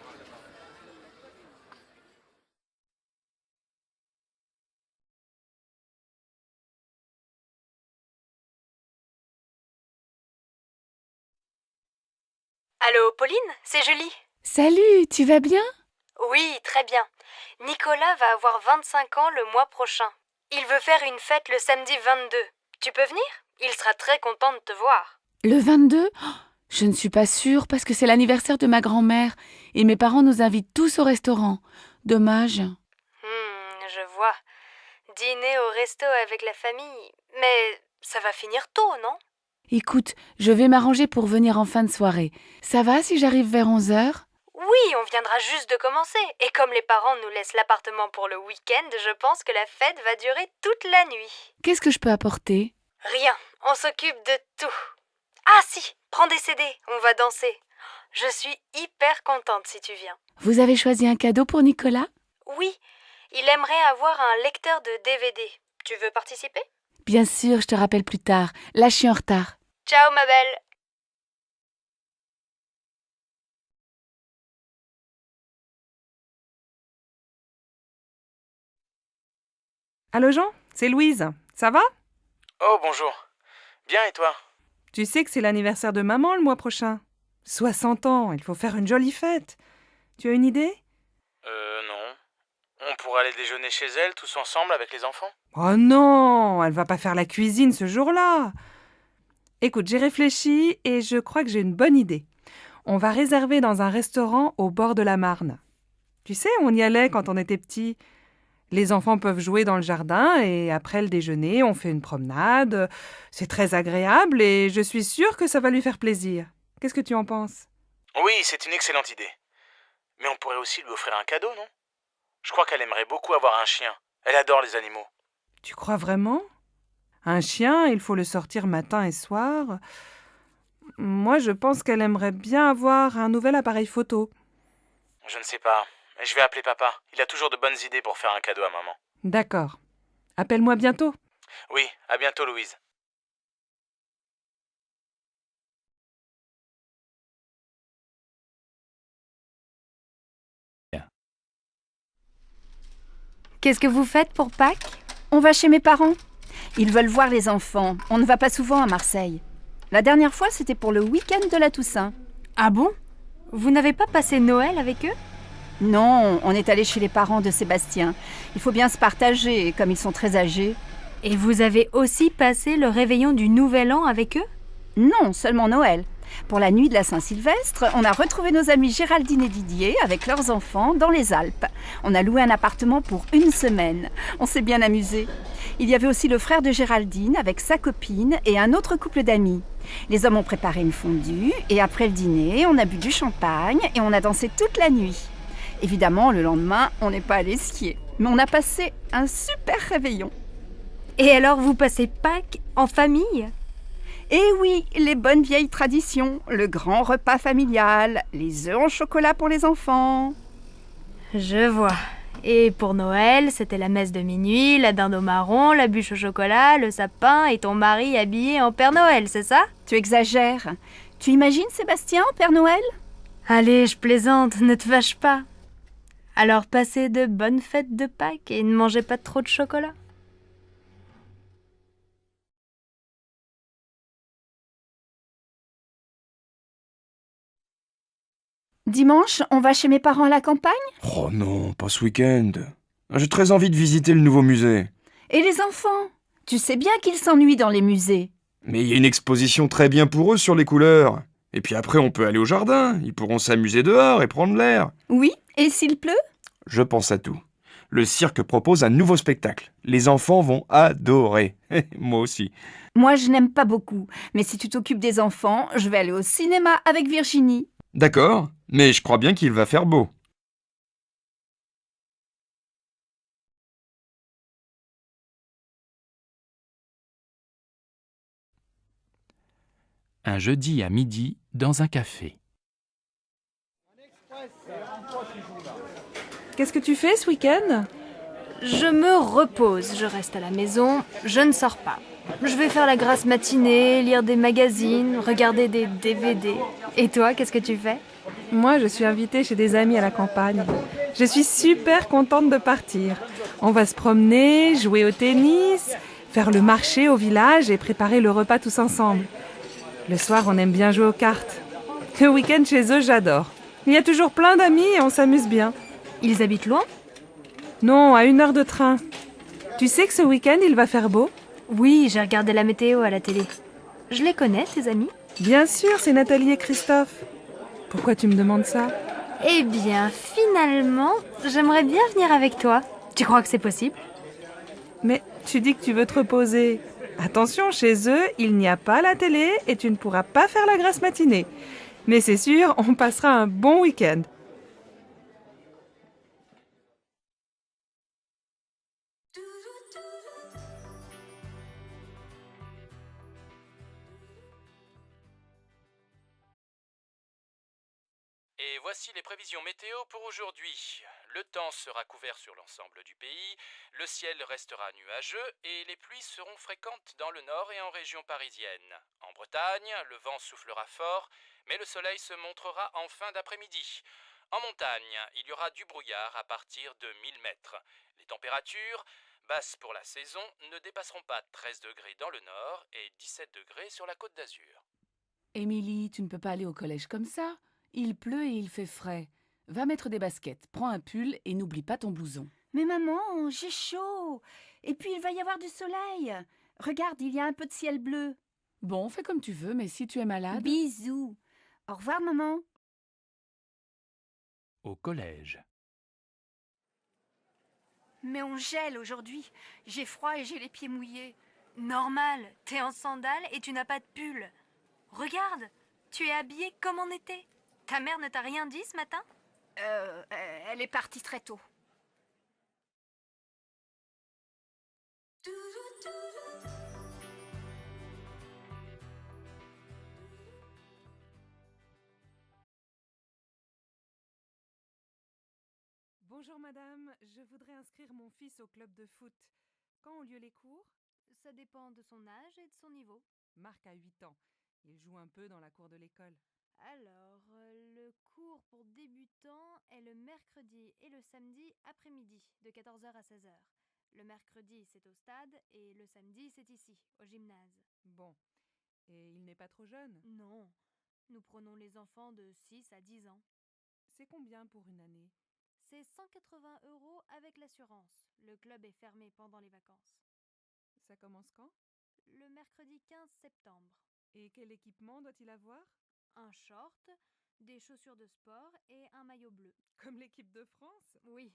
Allô, Pauline, c'est Julie. Salut, tu vas bien? Oui, très bien. Nicolas va avoir 25 ans le mois prochain. Il veut faire une fête le samedi 22. Tu peux venir? Il sera très content de te voir. Le 22? Oh, je ne suis pas sûre parce que c'est l'anniversaire de ma grand-mère et mes parents nous invitent tous au restaurant. Dommage. Je vois. Dîner au resto avec la famille. Mais ça va finir tôt, non? Écoute, je vais m'arranger pour venir en fin de soirée. Ça va si j'arrive vers 11h? Oui, on viendra juste de commencer. Et comme les parents nous laissent l'appartement pour le week-end, je pense que la fête va durer toute la nuit. Qu'est-ce que je peux apporter? Rien, on s'occupe de tout. Ah si, prends des CD, on va danser. Je suis hyper contente si tu viens. Vous avez choisi un cadeau pour Nicolas? Oui, il aimerait avoir un lecteur de DVD. Tu veux participer? Bien sûr, je te rappelle plus tard. Là, je suis en retard. Ciao ma belle. Allô Jean, c'est Louise. Ça va? Oh, bonjour. Bien, et toi? Tu sais que c'est l'anniversaire de maman le mois prochain. 60 ans, il faut faire une jolie fête. Tu as une idée? Non. On pourrait aller déjeuner chez elle, tous ensemble, avec les enfants? Oh non, elle va pas faire la cuisine ce jour-là. Écoute, j'ai réfléchi et je crois que j'ai une bonne idée. On va réserver dans un restaurant au bord de la Marne. Tu sais, on y allait quand on était petits. Les enfants peuvent jouer dans le jardin et après le déjeuner, on fait une promenade. C'est très agréable et je suis sûre que ça va lui faire plaisir. Qu'est-ce que tu en penses? Oui, c'est une excellente idée. Mais on pourrait aussi lui offrir un cadeau, non? Je crois qu'elle aimerait beaucoup avoir un chien. Elle adore les animaux. Tu crois vraiment? Un chien, il faut le sortir matin et soir. Moi, je pense qu'elle aimerait bien avoir un nouvel appareil photo. Je ne sais pas. Je vais appeler papa. Il a toujours de bonnes idées pour faire un cadeau à maman. D'accord. Appelle-moi bientôt. Oui, à bientôt, Louise. Qu'est-ce que vous faites pour Pâques? On va chez mes parents. Ils veulent voir les enfants. On ne va pas souvent à Marseille. La dernière fois, c'était pour le week-end de la Toussaint. Ah bon? Vous n'avez pas passé Noël avec eux? Non, on est allé chez les parents de Sébastien. Il faut bien se partager, comme ils sont très âgés. Et vous avez aussi passé le réveillon du Nouvel An avec eux? Non, seulement Noël. Pour la nuit de la Saint-Sylvestre, on a retrouvé nos amis Géraldine et Didier avec leurs enfants dans les Alpes. On a loué un appartement pour 1 semaine. On s'est bien amusé. Il y avait aussi le frère de Géraldine avec sa copine et un autre couple d'amis. Les hommes ont préparé une fondue et après le dîner, on a bu du champagne et on a dansé toute la nuit. Évidemment, le lendemain, on n'est pas allé skier. Mais on a passé un super réveillon. Et alors, vous passez Pâques en famille? Eh oui, les bonnes vieilles traditions, le grand repas familial, les œufs en chocolat pour les enfants. Je vois. Et pour Noël, c'était la messe de minuit, la dinde au marron, la bûche au chocolat, le sapin et ton mari habillé en Père Noël, c'est ça? Tu exagères. Tu imagines Sébastien en Père Noël? Allez, je plaisante, ne te fâche pas. Alors passez de bonnes fêtes de Pâques et ne mangez pas trop de chocolat. Dimanche, on va chez mes parents à la campagne? Oh non, pas ce week-end. J'ai très envie de visiter le nouveau musée. Et les enfants? Tu sais bien qu'ils s'ennuient dans les musées. Mais il y a une exposition très bien pour eux sur les couleurs. Et puis après, on peut aller au jardin. Ils pourront s'amuser dehors et prendre l'air. Oui, et s'il pleut? Je pense à tout. Le cirque propose un nouveau spectacle. Les enfants vont adorer. Moi aussi. Moi, je n'aime pas beaucoup. Mais si tu t'occupes des enfants, je vais aller au cinéma avec Virginie. D'accord, mais je crois bien qu'il va faire beau. Un jeudi à midi, dans un café. Qu'est-ce que tu fais ce week-end? Je me repose, je reste à la maison, je ne sors pas. Je vais faire la grasse matinée, lire des magazines, regarder des DVD. Et toi, qu'est-ce que tu fais? Moi, je suis invitée chez des amis à la campagne. Je suis super contente de partir. On va se promener, jouer au tennis, faire le marché au village et préparer le repas tous ensemble. Le soir, on aime bien jouer aux cartes. Le week-end chez eux, j'adore. Il y a toujours plein d'amis et on s'amuse bien. Ils habitent loin? Non, à 1 heure de train. Tu sais que ce week-end, il va faire beau? Oui, j'ai regardé la météo à la télé. Je les connais, tes amis? Bien sûr, c'est Nathalie et Christophe. Pourquoi tu me demandes ça? Eh bien, finalement, j'aimerais bien venir avec toi. Tu crois que c'est possible? Mais tu dis que tu veux te reposer. Attention, chez eux, il n'y a pas la télé et tu ne pourras pas faire la grasse matinée. Mais c'est sûr, on passera un bon week-end. Et voici les prévisions météo pour aujourd'hui. Le temps sera couvert sur l'ensemble du pays, le ciel restera nuageux et les pluies seront fréquentes dans le nord et en région parisienne. En Bretagne, le vent soufflera fort, mais le soleil se montrera en fin d'après-midi. En montagne, il y aura du brouillard à partir de 1000 mètres. Les températures, basses pour la saison, ne dépasseront pas 13 degrés dans le nord et 17 degrés sur la Côte d'Azur. Émilie, tu ne peux pas aller au collège comme ça. Il pleut et il fait frais. Va mettre des baskets, prends un pull et n'oublie pas ton blouson. Mais maman, j'ai chaud. Et puis il va y avoir du soleil. Regarde, il y a un peu de ciel bleu. Bon, fais comme tu veux, mais si tu es malade... Bisous. Au revoir, maman. Au collège. Mais on gèle aujourd'hui. J'ai froid et j'ai les pieds mouillés. Normal, t'es en sandales et tu n'as pas de pull. Regarde, tu es habillée comme en été. Ta mère ne t'a rien dit ce matin? Elle est partie très tôt. Bonjour madame, je voudrais inscrire mon fils au club de foot. Quand ont lieu les cours? Ça dépend de son âge et de son niveau. Marc a 8 ans. Il joue un peu dans la cour de l'école. Alors, le cours pour débutants est le mercredi et le samedi après-midi, de 14h à 16h. Le mercredi, c'est au stade et le samedi, c'est ici, au gymnase. Bon. Et il n'est pas trop jeune? Non, nous prenons les enfants de 6 à 10 ans. C'est combien pour une année? C'est 180 € avec l'assurance. Le club est fermé pendant les vacances. Ça commence quand? Le mercredi 15 septembre. Et quel équipement doit-il avoir? Un short, des chaussures de sport et un maillot bleu. Comme l'équipe de France? Oui,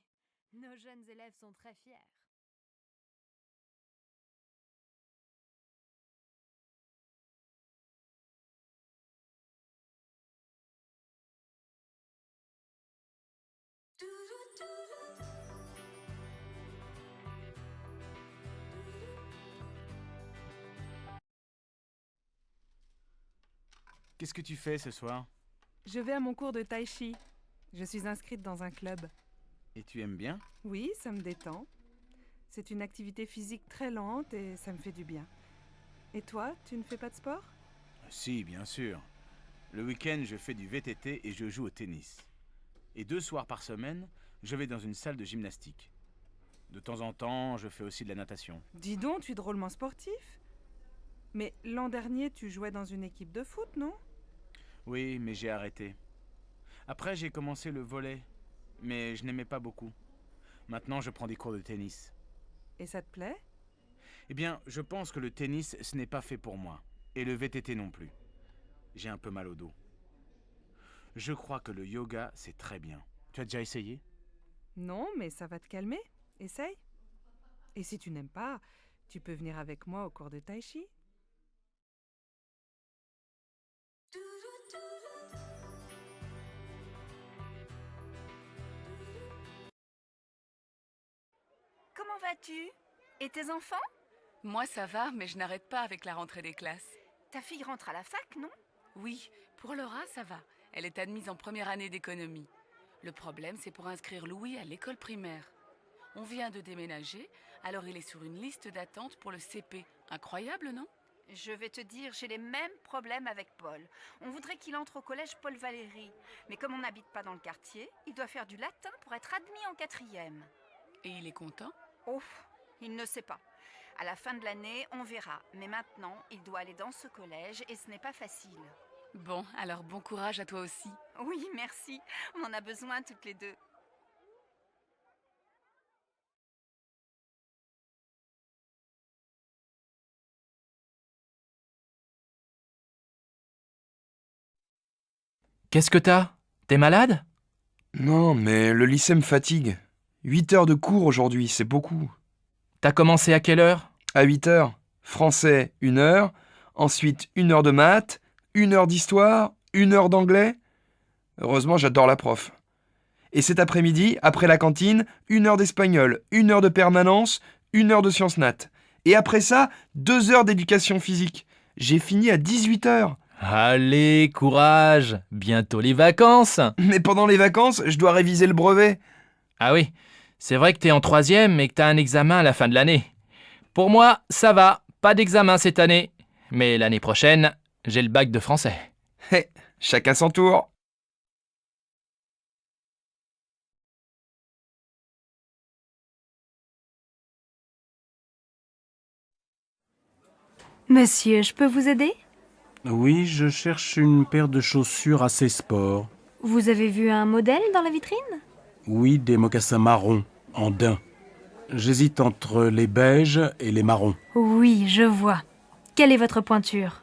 nos jeunes élèves sont très fiers. Qu'est-ce que tu fais ce soir? Je vais à mon cours de tai chi. Je suis inscrite dans un club. Et tu aimes bien? Oui, ça me détend. C'est une activité physique très lente et ça me fait du bien. Et toi, tu ne fais pas de sport? Si, bien sûr. Le week-end, je fais du VTT et je joue au tennis. Et 2 soirs par semaine, je vais dans une salle de gymnastique. De temps en temps, je fais aussi de la natation. Dis donc, tu es drôlement sportif. Mais l'an dernier, tu jouais dans une équipe de foot, non? Oui, mais j'ai arrêté. Après, j'ai commencé le volley, mais je n'aimais pas beaucoup. Maintenant, je prends des cours de tennis. Et ça te plaît? Eh bien, je pense que le tennis, ce n'est pas fait pour moi. Et le VTT non plus. J'ai un peu mal au dos. Je crois que le yoga, c'est très bien. Tu as déjà essayé? Non, mais ça va te calmer. Essaye. Et si tu n'aimes pas, tu peux venir avec moi au cours de tai chi. Comment vas-tu? Et tes enfants? Moi ça va, mais je n'arrête pas avec la rentrée des classes. Ta fille rentre à la fac, non? Oui, pour Laura ça va. Elle est admise en première année d'économie. Le problème c'est pour inscrire Louis à l'école primaire. On vient de déménager, alors il est sur une liste d'attente pour le CP. Incroyable, non? Je vais te dire, j'ai les mêmes problèmes avec Paul. On voudrait qu'il entre au collège Paul Valéry. Mais comme on n'habite pas dans le quartier, il doit faire du latin pour être admis en 4e. Et il est content? Oh, il ne sait pas. À la fin de l'année, on verra. Mais maintenant, il doit aller dans ce collège et ce n'est pas facile. Bon, alors bon courage à toi aussi. Oui, merci. On en a besoin toutes les deux. Qu'est-ce que t'as? T'es malade? Non, mais le lycée me fatigue. 8 heures de cours aujourd'hui, c'est beaucoup. T'as commencé à quelle heure? À 8 heures. Français, 1 heure. Ensuite, 1 heure de maths, 1 heure d'histoire, 1 heure d'anglais. Heureusement, j'adore la prof. Et cet après-midi, après la cantine, 1 heure d'espagnol, 1 heure de permanence, 1 heure de sciences nat. Et après ça, 2 heures d'éducation physique. J'ai fini à 18 heures. Allez, courage! Bientôt les vacances! Mais pendant les vacances, je dois réviser le brevet. Ah oui, c'est vrai que t'es en 3e et que t'as un examen à la fin de l'année. Pour moi, ça va, pas d'examen cette année. Mais l'année prochaine, j'ai le bac de français. Hé, chacun son tour. Monsieur, je peux vous aider? Oui, je cherche une paire de chaussures assez sport. Vous avez vu un modèle dans la vitrine? Oui, des mocassins marrons, en daim. J'hésite entre les beiges et les marrons. Oui, je vois. Quelle est votre pointure?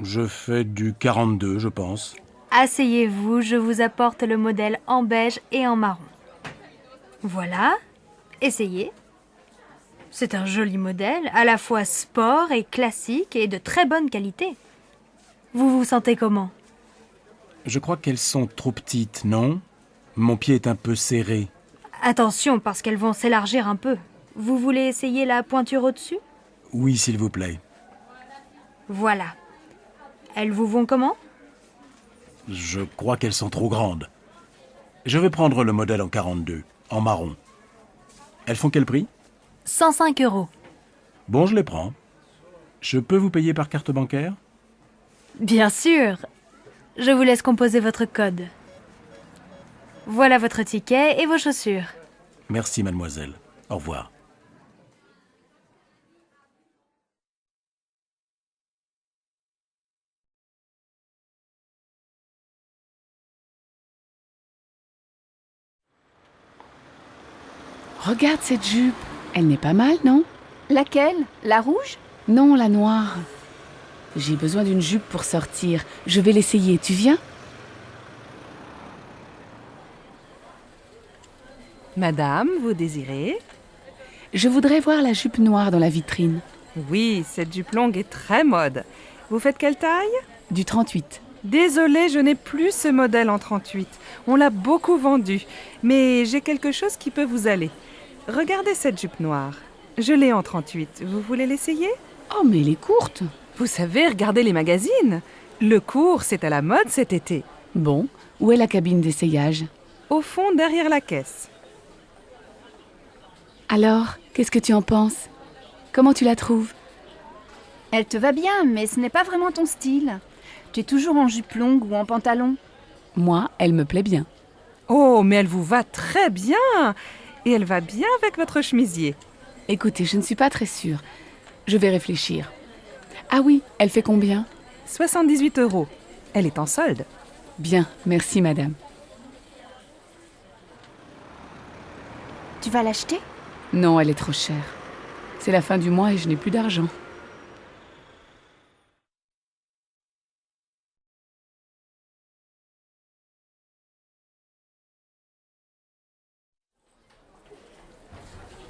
Je fais du 42, je pense. Asseyez-vous, je vous apporte le modèle en beige et en marron. Voilà, essayez. C'est un joli modèle, à la fois sport et classique et de très bonne qualité. Vous vous sentez comment? Je crois qu'elles sont trop petites, non? Mon pied est un peu serré. Attention, parce qu'elles vont s'élargir un peu. Vous voulez essayer la pointure au-dessus? Oui, s'il vous plaît. Voilà. Elles vous vont comment? Je crois qu'elles sont trop grandes. Je vais prendre le modèle en 42, En marron. Elles font quel prix? 105 €. Bon, je les prends. Je peux vous payer par carte bancaire? Bien sûr. Je vous laisse composer votre code. Voilà votre ticket et vos chaussures. Merci, mademoiselle. Au revoir. Regarde cette jupe. Elle n'est pas mal, non? Laquelle? La rouge? Non, la noire. J'ai besoin d'une jupe pour sortir. Je vais l'essayer. Tu viens? Madame, vous désirez? Je voudrais voir la jupe noire dans la vitrine. Oui, cette jupe longue est très mode. Vous faites quelle taille? Du 38. Désolée, je n'ai plus ce modèle en 38. On l'a beaucoup vendu. Mais j'ai quelque chose qui peut vous aller. Regardez cette jupe noire. Je l'ai en 38. Vous voulez l'essayer? Oh, mais elle est courte. Vous savez, regardez les magazines. Le court, c'est à la mode cet été. Bon, où est la cabine d'essayage? Au fond, derrière la caisse. Alors, qu'est-ce que tu en penses? Comment tu la trouves? Elle te va bien, mais ce n'est pas vraiment ton style. Tu es toujours en jupe longue ou en pantalon. Moi, elle me plaît bien. Oh, mais elle vous va très bien. Et elle va bien avec votre chemisier. Écoutez, je ne suis pas très sûre. Je vais réfléchir. Ah oui, elle fait combien? 78 €. Elle est en solde. Bien, merci madame. Tu vas l'acheter? Non, elle est trop chère. C'est la fin du mois et je n'ai plus d'argent.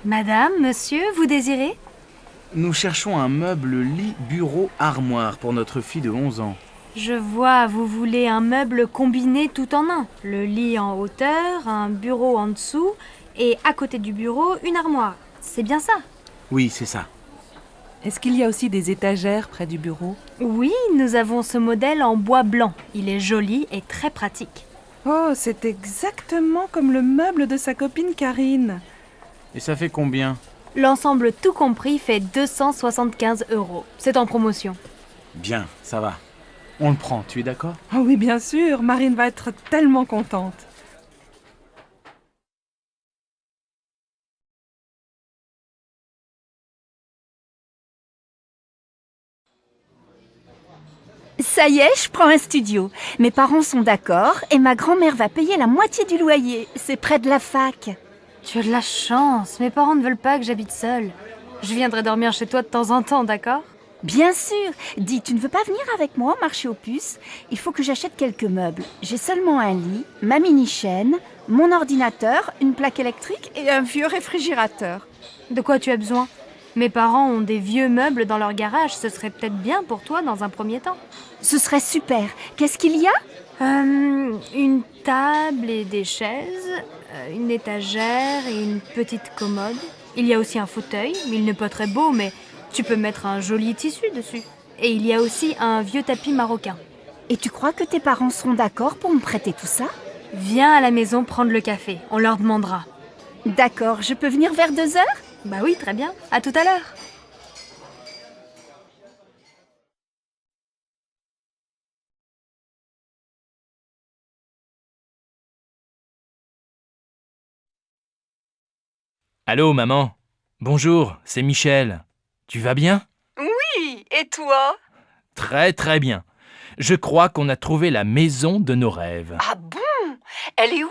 Madame, monsieur, vous désirez? Nous cherchons un meuble lit, bureau, armoire pour notre fille de 11 ans. Je vois, vous voulez un meuble combiné tout en un. Le lit en hauteur, un bureau en dessous et à côté du bureau, une armoire. C'est bien ça? Oui, c'est ça. Est-ce qu'il y a aussi des étagères près du bureau? Oui, nous avons ce modèle en bois blanc. Il est joli et très pratique. Oh, c'est exactement comme le meuble de sa copine Karine. Et ça fait combien? L'ensemble tout compris fait 275 €. C'est en promotion. Bien, ça va. On le prend, tu es d'accord? Oh oui, bien sûr, Marine va être tellement contente. Ça y est, je prends un studio. Mes parents sont d'accord et ma grand-mère va payer la moitié du loyer. C'est près de la fac. Tu as de la chance. Mes parents ne veulent pas que j'habite seule. Je viendrai dormir chez toi de temps en temps, d'accord? Bien sûr. Dis, tu ne veux pas venir avec moi au marché aux puces? Il faut que j'achète quelques meubles. J'ai seulement un lit, ma mini-chaîne, mon ordinateur, une plaque électrique et un vieux réfrigérateur. De quoi tu as besoin? Mes parents ont des vieux meubles dans leur garage. Ce serait peut-être bien pour toi dans un premier temps. Ce serait super. Qu'est-ce qu'il y a? Une table et des chaises, une étagère et une petite commode. Il y a aussi un fauteuil, il n'est pas très beau, mais tu peux mettre un joli tissu dessus. Et il y a aussi un vieux tapis marocain. Et tu crois que tes parents seront d'accord pour me prêter tout ça? Viens à la maison prendre le café, on leur demandera. D'accord, je peux venir vers 2 heures? Bah oui, très bien. À tout à l'heure. Allô, maman. Bonjour, c'est Michel. Tu vas bien? Oui, et toi? Très très bien. Je crois qu'on a trouvé la maison de nos rêves. Ah bon? Elle est où?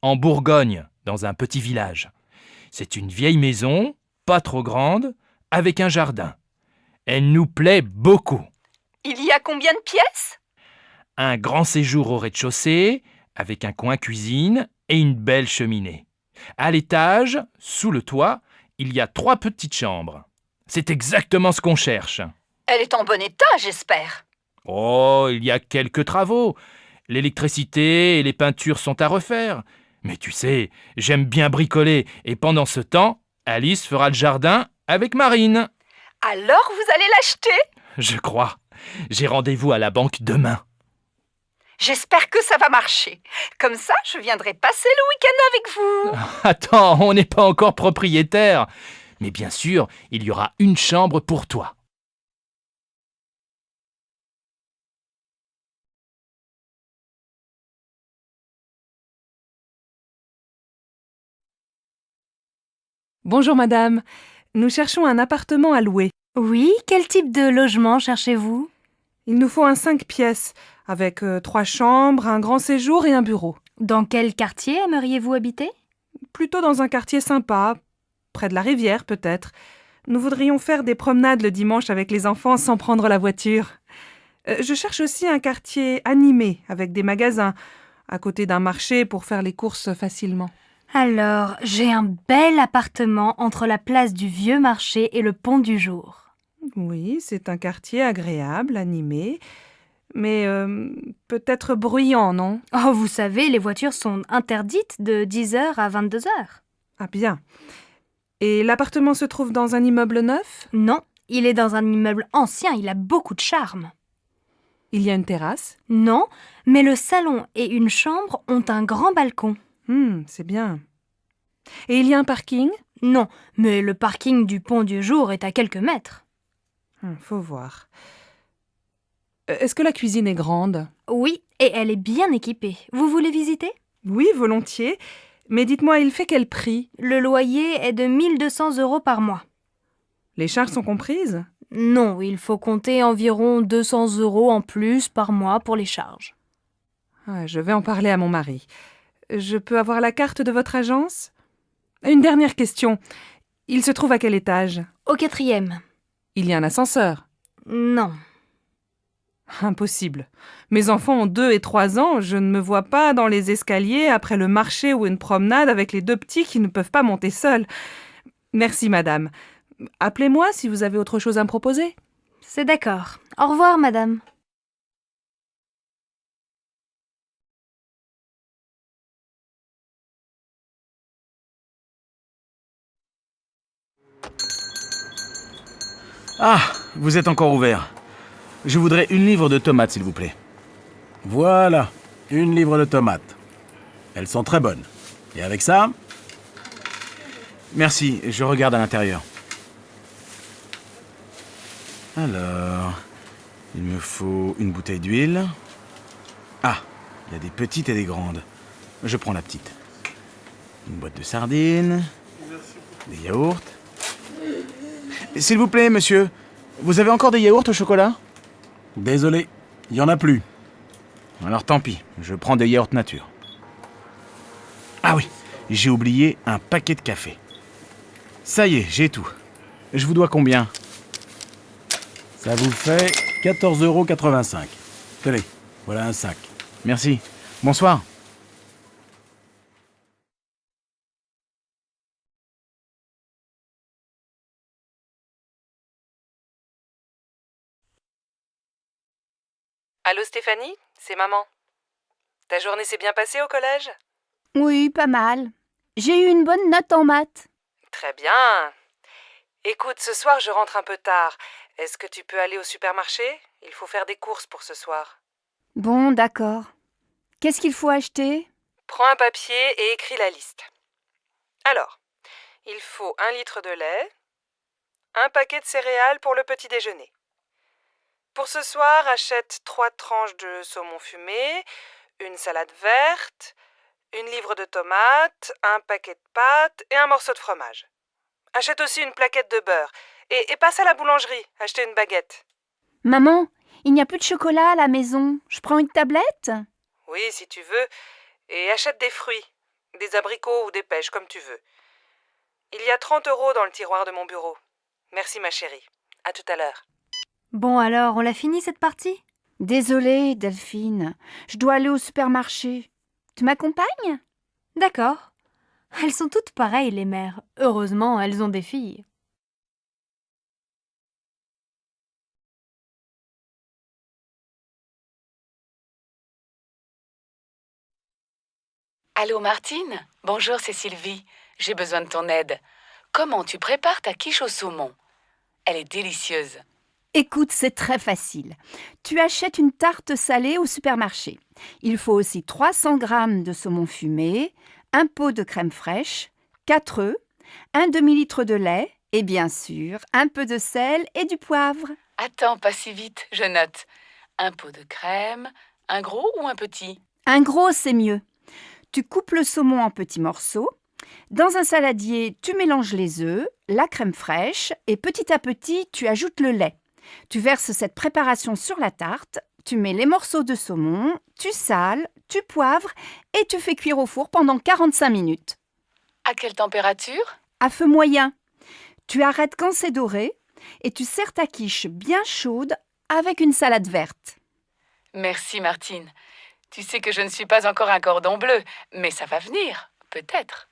En Bourgogne, dans un petit village. C'est une vieille maison, pas trop grande, avec un jardin. Elle nous plaît beaucoup. Il y a combien de pièces? Un grand séjour au rez-de-chaussée, avec un coin cuisine et une belle cheminée. À l'étage, sous le toit, il y a 3 petites chambres. C'est exactement ce qu'on cherche. Elle est en bon état, j'espère. Oh, il y a quelques travaux. L'électricité et les peintures sont à refaire. Mais tu sais, j'aime bien bricoler et pendant ce temps, Alice fera le jardin avec Marine. Alors vous allez l'acheter? Je crois. J'ai rendez-vous à la banque demain. J'espère que ça va marcher. Comme ça, je viendrai passer le week-end avec vous. Attends, on n'est pas encore propriétaire. Mais bien sûr, il y aura une chambre pour toi. Bonjour madame, nous cherchons un appartement à louer. Oui, quel type de logement cherchez-vous? Il nous faut un 5 pièces, avec 3 chambres, un grand séjour et un bureau. Dans quel quartier aimeriez-vous habiter? Plutôt dans un quartier sympa, près de la rivière peut-être. Nous voudrions faire des promenades le dimanche avec les enfants sans prendre la voiture. Je cherche aussi un quartier animé, avec des magasins, à côté d'un marché pour faire les courses facilement. Alors, j'ai un bel appartement entre la place du Vieux Marché et le Pont du Jour. Oui, c'est un quartier agréable, animé, mais peut-être bruyant, non? Oh, vous savez, les voitures sont interdites de 10h à 22h. Ah bien. Et l'appartement se trouve dans un immeuble neuf? Non, il est dans un immeuble ancien, il a beaucoup de charme. Il y a une terrasse? Non, mais le salon et une chambre ont un grand balcon. C'est bien. Et il y a un parking? Non, mais le parking du Pont du Jour est à quelques mètres. Faut voir. Est-ce que la cuisine est grande? Oui, et elle est bien équipée. Vous voulez visiter? Oui, volontiers. Mais dites-moi, il fait quel prix? Le loyer est de 1200 € par mois. Les charges sont comprises? Non, il faut compter environ 200 € en plus par mois pour les charges. Je vais en parler à mon mari. Je peux avoir la carte de votre agence? Une dernière question. Il se trouve à quel étage? Au 4e. Il y a un ascenseur? Non. Impossible. Mes enfants ont 2 et 3 ans, je ne me vois pas dans les escaliers après le marché ou une promenade avec les 2 petits qui ne peuvent pas monter seuls. Merci madame. Appelez-moi si vous avez autre chose à me proposer. C'est d'accord. Au revoir madame. Ah, vous êtes encore ouvert. Je voudrais 1 livre de tomates, s'il vous plaît. Voilà, 1 livre de tomates. Elles sont très bonnes. Et avec ça? Merci, je regarde à l'intérieur. Alors, il me faut une bouteille d'huile. Ah, il y a des petites et des grandes. Je prends la petite. Une boîte de sardines. Des yaourts. S'il vous plaît, monsieur, vous avez encore des yaourts au chocolat? Désolé, il n'y en a plus. Alors tant pis, je prends des yaourts nature. Ah oui, j'ai oublié un paquet de café. Ça y est, j'ai tout. Je vous dois combien? Ça vous fait 14,85 €. Tenez, voilà un sac. Merci. Bonsoir. Allô Stéphanie, c'est maman. Ta journée s'est bien passée au collège? Oui, pas mal. J'ai eu une bonne note en maths. Très bien. Écoute, ce soir je rentre un peu tard. Est-ce que tu peux aller au supermarché? Il faut faire des courses pour ce soir. Bon, d'accord. Qu'est-ce qu'il faut acheter? Prends un papier et écris la liste. Alors, il faut 1 litre de lait, un paquet de céréales pour le petit déjeuner. Pour ce soir, achète 3 tranches de saumon fumé, une salade verte, 1 livre de tomates, un paquet de pâtes et un morceau de fromage. Achète aussi une plaquette de beurre et passe à la boulangerie, acheter une baguette. Maman, il n'y a plus de chocolat à la maison. Je prends une tablette? Oui, si tu veux. Et achète des fruits, des abricots ou des pêches, comme tu veux. Il y a 30 € dans le tiroir de mon bureau. Merci ma chérie. À tout à l'heure. Bon alors, on l'a fini cette partie? Désolée, Delphine. Je dois aller au supermarché. Tu m'accompagnes? D'accord. Elles sont toutes pareilles, les mères. Heureusement, elles ont des filles. Allô Martine? Bonjour, c'est Sylvie. J'ai besoin de ton aide. Comment tu prépares ta quiche au saumon? Elle est délicieuse. Écoute, c'est très facile. Tu achètes une tarte salée au supermarché. Il faut aussi 300 g de saumon fumé, un pot de crème fraîche, 4 œufs, un demi-litre de lait et bien sûr, un peu de sel et du poivre. Attends, pas si vite, je note. Un pot de crème, un gros ou un petit? Un gros, c'est mieux. Tu coupes le saumon en petits morceaux. Dans un saladier, tu mélanges les œufs, la crème fraîche et petit à petit, tu ajoutes le lait. Tu verses cette préparation sur la tarte, tu mets les morceaux de saumon, tu sales, tu poivres et tu fais cuire au four pendant 45 minutes. À quelle température? À feu moyen. Tu arrêtes quand c'est doré et tu sers ta quiche bien chaude avec une salade verte. Merci Martine. Tu sais que je ne suis pas encore un cordon bleu, mais ça va venir, peut-être.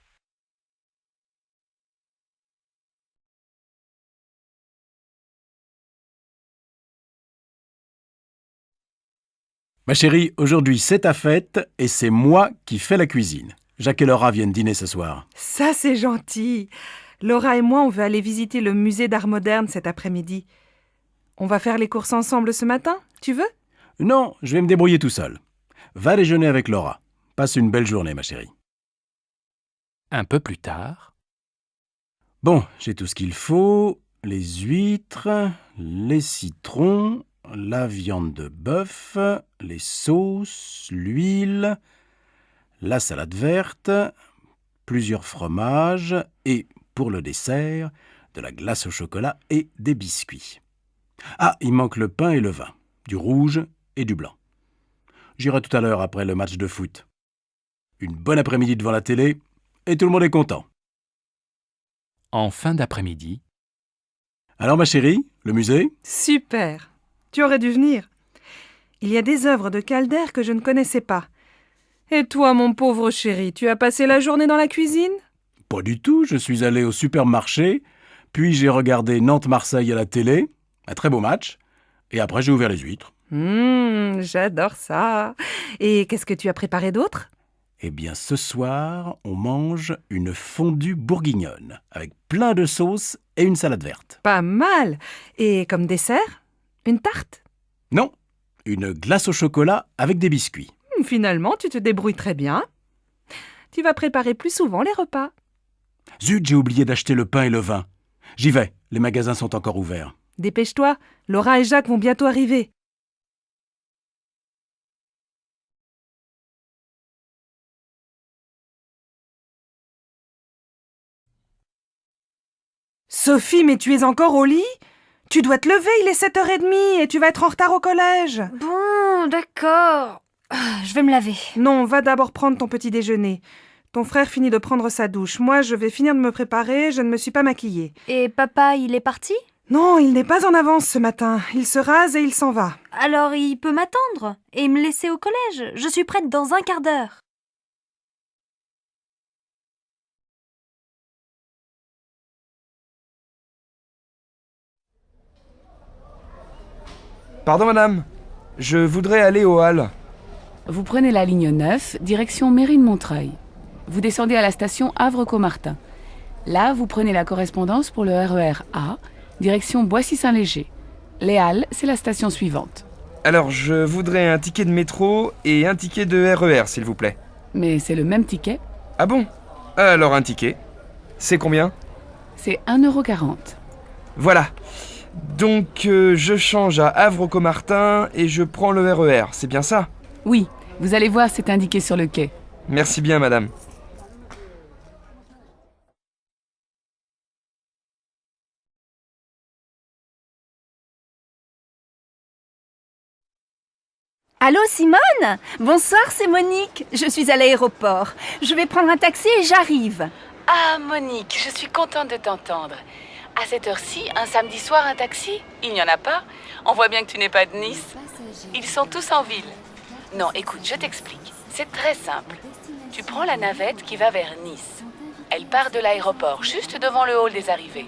Ma chérie, aujourd'hui c'est ta fête et c'est moi qui fais la cuisine. Jacques et Laura viennent dîner ce soir. Ça, c'est gentil. Laura et moi, on veut aller visiter le musée d'art moderne cet après-midi. On va faire les courses ensemble ce matin, tu veux? Non, je vais me débrouiller tout seul. Va déjeuner avec Laura. Passe une belle journée, ma chérie. Un peu plus tard. Bon, j'ai tout ce qu'il faut. Les huîtres, les citrons, la viande de bœuf, les sauces, l'huile, la salade verte, plusieurs fromages et, pour le dessert, de la glace au chocolat et des biscuits. Ah, il manque le pain et le vin, du rouge et du blanc. J'irai tout à l'heure après le match de foot. Une bonne après-midi devant la télé et tout le monde est content. En fin d'après-midi. Alors ma chérie, le musée? Super. Tu aurais dû venir. Il y a des œuvres de Calder que je ne connaissais pas. Et toi, mon pauvre chéri, tu as passé la journée dans la cuisine? Pas du tout, je suis allé au supermarché, puis j'ai regardé Nantes-Marseille à la télé, un très beau match, et après j'ai ouvert les huîtres. J'adore ça. Et qu'est-ce que tu as préparé d'autre? Eh bien, ce soir, on mange une fondue bourguignonne, avec plein de sauces et une salade verte. Pas mal. Et comme dessert? Une tarte? Non, une glace au chocolat avec des biscuits. Finalement, tu te débrouilles très bien. Tu vas préparer plus souvent les repas. Zut, j'ai oublié d'acheter le pain et le vin. J'y vais, les magasins sont encore ouverts. Dépêche-toi, Laura et Jacques vont bientôt arriver. Sophie, mais tu es encore au lit? Tu dois te lever, il est 7h30 et tu vas être en retard au collège. Bon, d'accord. Je vais me laver. Non, va d'abord prendre ton petit déjeuner. Ton frère finit de prendre sa douche. Moi, je vais finir de me préparer, je ne me suis pas maquillée. Et papa, il est parti? Non, il n'est pas en avance ce matin. Il se rase et il s'en va. Alors il peut m'attendre et me laisser au collège. Je suis prête dans un quart d'heure. Pardon madame, je voudrais aller au Halles. Vous prenez la ligne 9, direction Mairie de Montreuil. Vous descendez à la station Havre-Caumartin. Là, vous prenez la correspondance pour le RER A, direction Boissy-Saint-Léger. Les Halles, c'est la station suivante. Alors, je voudrais un ticket de métro et un ticket de RER, s'il vous plaît. Mais c'est le même ticket. Ah bon? Alors un ticket. C'est combien? C'est 1,40 €. Voilà. Donc, je change à Havre-Caumartin et je prends le RER, c'est bien ça? Oui, vous allez voir, c'est indiqué sur le quai. Merci bien, madame. Allô Simone? Bonsoir, c'est Monique. Je suis à l'aéroport. Je vais prendre un taxi et j'arrive. Ah, Monique, je suis contente de t'entendre. À cette heure-ci, un samedi soir, un taxi? Il n'y en a pas? On voit bien que tu n'es pas de Nice. Ils sont tous en ville. Non, écoute, je t'explique. C'est très simple. Tu prends la navette qui va vers Nice. Elle part de l'aéroport, juste devant le hall des arrivées.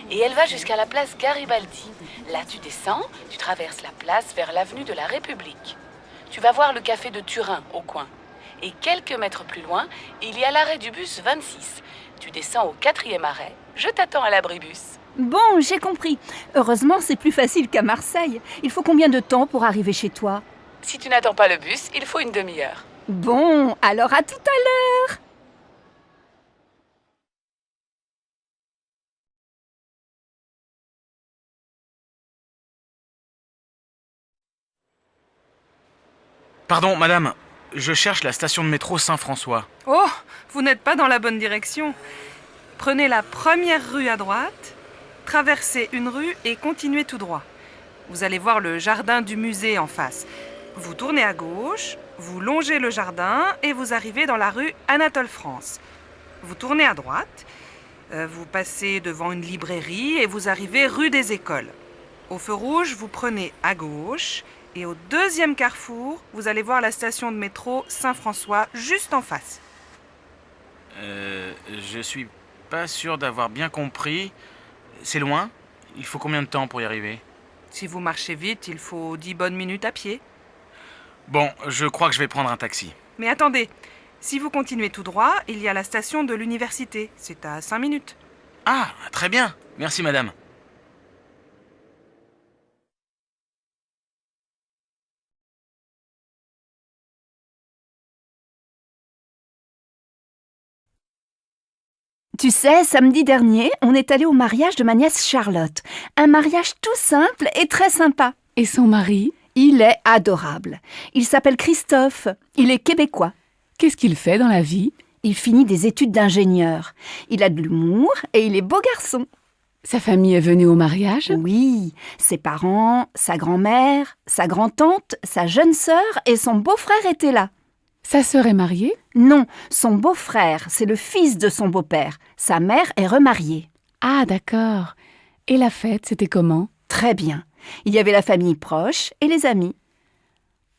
Et elle va jusqu'à la place Garibaldi. Là, tu descends, tu traverses la place vers l'avenue de la République. Tu vas voir le café de Turin, au coin. Et quelques mètres plus loin, il y a l'arrêt du bus 26. Tu descends au 4e arrêt. Je t'attends à l'abribus. Bon, j'ai compris. Heureusement, c'est plus facile qu'à Marseille. Il faut combien de temps pour arriver chez toi? Si tu n'attends pas le bus, il faut une demi-heure. Bon, alors à tout à l'heure. Pardon, madame, je cherche la station de métro Saint-François. Oh, vous n'êtes pas dans la bonne direction. Prenez la première rue à droite, traversez une rue et continuez tout droit. Vous allez voir le jardin du musée en face. Vous tournez à gauche, vous longez le jardin et vous arrivez dans la rue Anatole France. Vous tournez à droite, vous passez devant une librairie et vous arrivez rue des Écoles. Au feu rouge, vous prenez à gauche et au deuxième carrefour, vous allez voir la station de métro Saint-François juste en face. Je suis pas sûr d'avoir bien compris. C'est loin? Il faut combien de temps pour y arriver? Si vous marchez vite, il faut 10 bonnes minutes à pied. Bon, je crois que je vais prendre un taxi. Mais attendez, si vous continuez tout droit, il y a la station de l'université. C'est à 5 minutes. Ah, très bien. Merci, madame. Tu sais, samedi dernier, on est allé au mariage de ma nièce Charlotte. Un mariage tout simple et très sympa. Et son mari? Il est adorable. Il s'appelle Christophe. Il est québécois. Qu'est-ce qu'il fait dans la vie? Il finit des études d'ingénieur. Il a de l'humour et il est beau garçon. Sa famille est venue au mariage? Oui, ses parents, sa grand-mère, sa grand-tante, sa jeune sœur et son beau-frère étaient là. Sa sœur est mariée? Non, son beau-frère, c'est le fils de son beau-père. Sa mère est remariée. Ah, d'accord. Et la fête, c'était comment? Très bien. Il y avait la famille proche et les amis.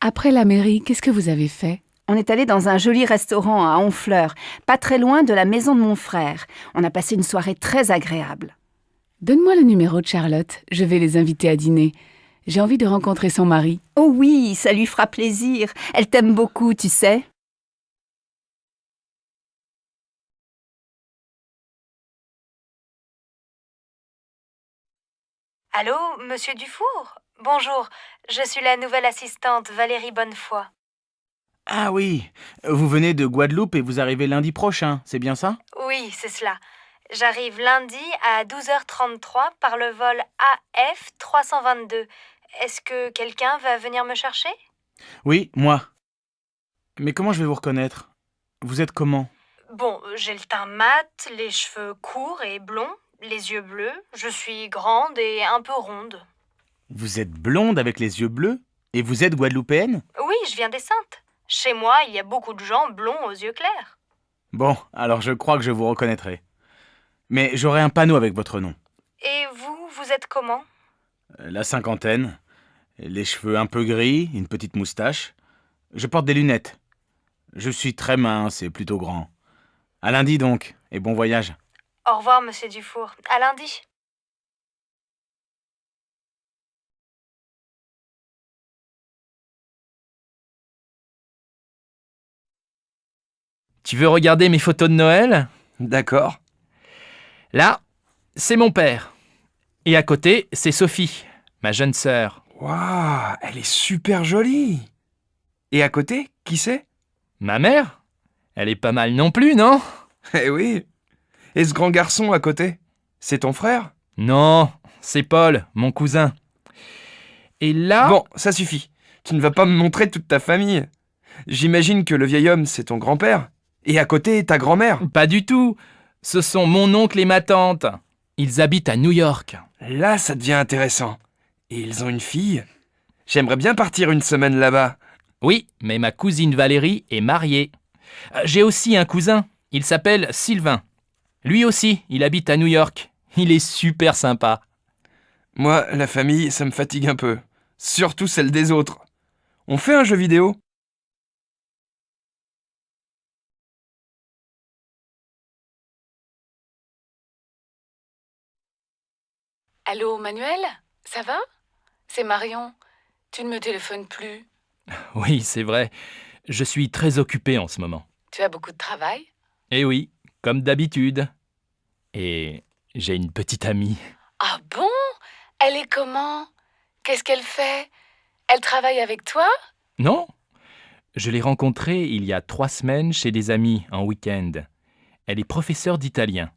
Après la mairie, qu'est-ce que vous avez fait? On est allé dans un joli restaurant à Honfleur, pas très loin de la maison de mon frère. On a passé une soirée très agréable. Donne-moi le numéro de Charlotte, je vais les inviter à dîner. J'ai envie de rencontrer son mari. Oh oui, ça lui fera plaisir. Elle t'aime beaucoup, tu sais. Allô, monsieur Dufour? Bonjour, je suis la nouvelle assistante Valérie Bonnefoy. Ah oui, vous venez de Guadeloupe et vous arrivez lundi prochain, c'est bien ça? Oui, c'est cela. J'arrive lundi à 12h33 par le vol AF 322. Est-ce que quelqu'un va venir me chercher? Oui, moi. Mais comment je vais vous reconnaître? Vous êtes comment? Bon, j'ai le teint mat, les cheveux courts et blonds, les yeux bleus. Je suis grande et un peu ronde. Vous êtes blonde avec les yeux bleus? Et vous êtes guadeloupéenne? Oui, je viens des Saintes. Chez moi, il y a beaucoup de gens blonds aux yeux clairs. Bon, alors je crois que je vous reconnaîtrai. Mais j'aurai un panneau avec votre nom. Et vous êtes comment? La cinquantaine, les cheveux un peu gris, une petite moustache. Je porte des lunettes. Je suis très mince et plutôt grand. À lundi donc, et bon voyage. Au revoir, monsieur Dufour. À lundi. Tu veux regarder mes photos de Noël? D'accord. Là, c'est mon père. Et à côté, c'est Sophie, ma jeune sœur. Waouh, elle est super jolie. Et à côté, qui c'est? Ma mère? Elle est pas mal non plus, non? Eh oui. Et ce grand garçon à côté, c'est ton frère? Non, c'est Paul, mon cousin. Et là... Bon, ça suffit. Tu ne vas pas me montrer toute ta famille. J'imagine que le vieil homme, c'est ton grand-père. Et à côté, ta grand-mère. Pas du tout. Ce sont mon oncle et ma tante. Ils habitent à New York. Là, ça devient intéressant. Et ils ont une fille? J'aimerais bien partir une semaine là-bas. Oui, mais ma cousine Valérie est mariée. J'ai aussi un cousin. Il s'appelle Sylvain. Lui aussi, il habite à New York. Il est super sympa. Moi, la famille, ça me fatigue un peu. Surtout celle des autres. On fait un jeu vidéo? Allô, Manuel? Ça va? C'est Marion. Tu ne me téléphones plus. Oui, c'est vrai. Je suis très occupé en ce moment. Tu as beaucoup de travail? Eh oui, comme d'habitude. Et j'ai une petite amie. Ah bon? Elle est comment? Qu'est-ce qu'elle fait? Elle travaille avec toi? Non, je l'ai rencontrée il y a 3 semaines chez des amis en week-end. Elle est professeure d'italien.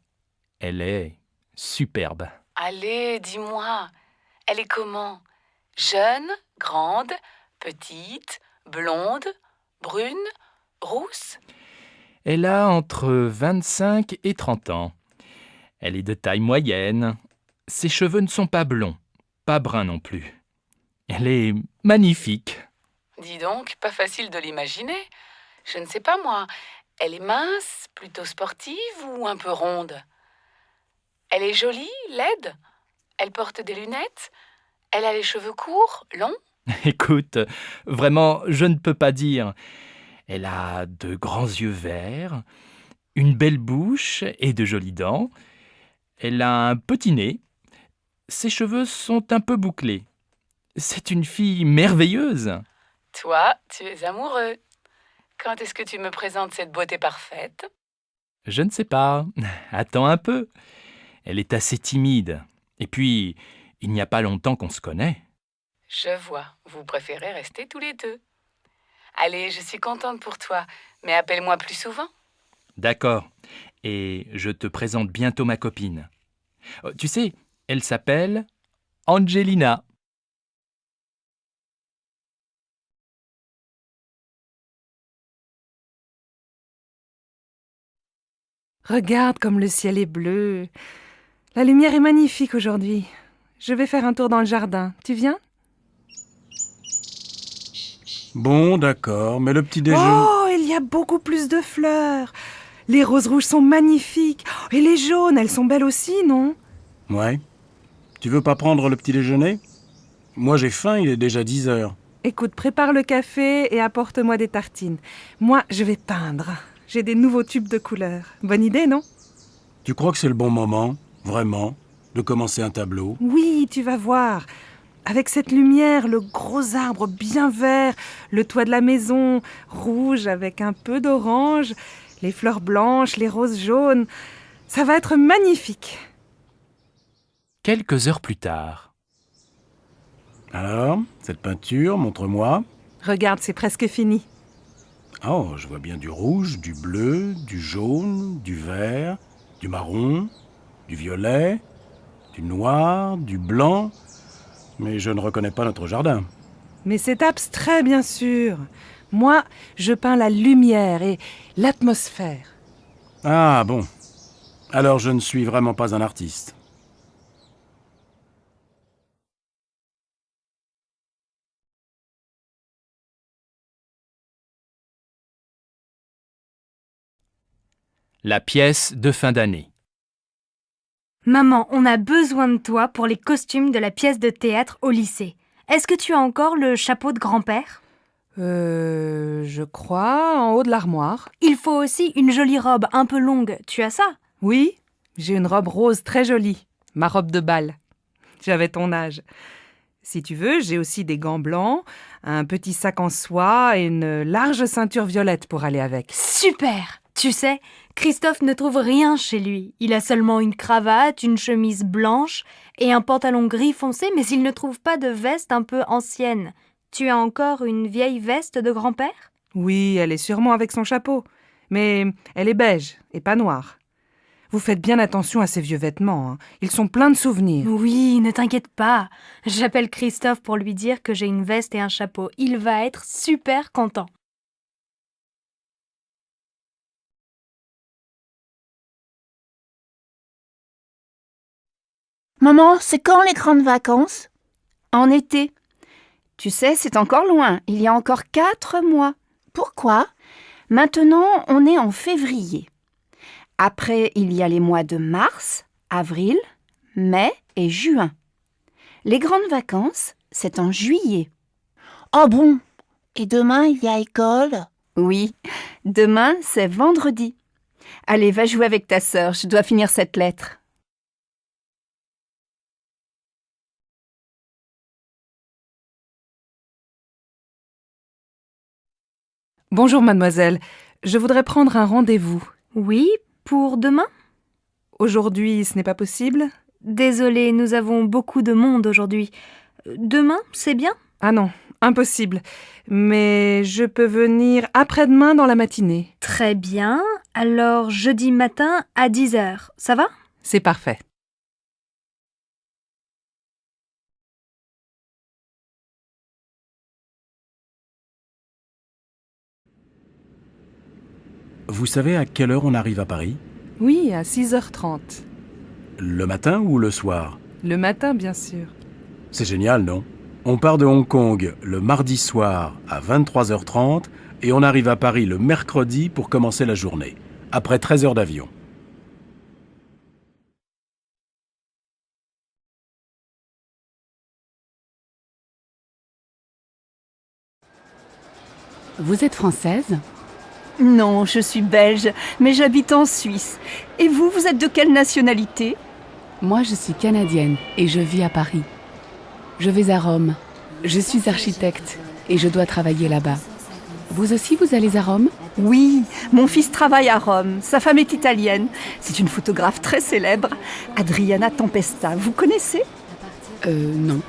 Elle est superbe. Allez, dis-moi. Elle est comment? Jeune, grande, petite, blonde, brune, rousse? Elle a entre 25 et 30 ans. Elle est de taille moyenne. Ses cheveux ne sont pas blonds, pas bruns non plus. Elle est magnifique. Dis donc, pas facile de l'imaginer. Je ne sais pas moi. Elle est mince, plutôt sportive ou un peu ronde? Elle est jolie, laide? Elle porte des lunettes? Elle a les cheveux courts, longs? Écoute, vraiment, je ne peux pas dire. Elle a de grands yeux verts, une belle bouche et de jolies dents. Elle a un petit nez. Ses cheveux sont un peu bouclés. C'est une fille merveilleuse. Toi, tu es amoureux. Quand est-ce que tu me présentes cette beauté parfaite? Je ne sais pas. Attends un peu. Elle est assez timide. Et puis, il n'y a pas longtemps qu'on se connaît. Je vois, vous préférez rester tous les deux. Allez, je suis contente pour toi, mais appelle-moi plus souvent. D'accord. Et je te présente bientôt ma copine. Tu sais, elle s'appelle Angelina. Regarde comme le ciel est bleu. La lumière est magnifique aujourd'hui. Je vais faire un tour dans le jardin. Tu viens? Bon, d'accord, mais le petit déjeuner... Oh, il y a beaucoup plus de fleurs. Les roses rouges sont magnifiques. Et les jaunes, elles sont belles aussi, non? Ouais. Tu veux pas prendre le petit déjeuner? Moi j'ai faim, il est déjà 10 heures. Écoute, prépare le café et apporte-moi des tartines. Moi, je vais peindre. J'ai des nouveaux tubes de couleurs. Bonne idée, non? Tu crois que c'est le bon moment, vraiment, de commencer un tableau? Oui, tu vas voir. Avec cette lumière, le gros arbre bien vert, le toit de la maison, rouge avec un peu d'orange, les fleurs blanches, les roses jaunes. Ça va être magnifique. Quelques heures plus tard. Alors, cette peinture, montre-moi. Regarde, c'est presque fini. Oh, je vois bien du rouge, du bleu, du jaune, du vert, du marron, du violet, du noir, du blanc. Mais je ne reconnais pas notre jardin. Mais c'est abstrait, bien sûr. Moi, je peins la lumière et l'atmosphère. Ah bon. Alors je ne suis vraiment pas un artiste. La pièce de fin d'année. Maman, on a besoin de toi pour les costumes de la pièce de théâtre au lycée. Est-ce que tu as encore le chapeau de grand-père? Je crois, en haut de l'armoire. Il faut aussi une jolie robe un peu longue. Tu as ça? Oui, j'ai une robe rose très jolie. Ma robe de bal. J'avais ton âge. Si tu veux, j'ai aussi des gants blancs, un petit sac en soie et une large ceinture violette pour aller avec. Super! Tu sais, Christophe ne trouve rien chez lui. Il a seulement une cravate, une chemise blanche et un pantalon gris foncé, mais il ne trouve pas de veste un peu ancienne. Tu as encore une vieille veste de grand-père? Oui, elle est sûrement avec son chapeau. Mais elle est beige et pas noire. Vous faites bien attention à ces vieux vêtements, hein. Ils sont pleins de souvenirs. Oui, ne t'inquiète pas. J'appelle Christophe pour lui dire que j'ai une veste et un chapeau. Il va être super content. Maman, c'est quand les grandes vacances? En été. Tu sais, c'est encore loin. Il y a encore 4 mois. Pourquoi? Maintenant, on est en février. Après, il y a les mois de mars, avril, mai et juin. Les grandes vacances, c'est en juillet. Oh bon? Et demain, il y a école? Oui, demain, c'est vendredi. Allez, va jouer avec ta sœur, je dois finir cette lettre. Bonjour mademoiselle, je voudrais prendre un rendez-vous. Oui, pour demain? Aujourd'hui, ce n'est pas possible? Désolée, nous avons beaucoup de monde aujourd'hui. Demain, c'est bien? Ah non, impossible. Mais je peux venir après-demain dans la matinée. Très bien. Alors, jeudi matin à 10h, ça va? C'est parfait. Vous savez à quelle heure on arrive à Paris? Oui, à 6h30. Le matin ou le soir? Le matin, bien sûr. C'est génial, non? On part de Hong Kong le mardi soir à 23h30 et on arrive à Paris le mercredi pour commencer la journée, après 13 heures d'avion. Vous êtes française? Non, je suis belge, mais j'habite en Suisse. Et vous, vous êtes de quelle nationalité? Moi, je suis canadienne et je vis à Paris. Je vais à Rome. Je suis architecte et je dois travailler là-bas. Vous aussi, vous allez à Rome? Oui, mon fils travaille à Rome. Sa femme est italienne. C'est une photographe très célèbre, Adriana Tempesta. Vous connaissez? Non.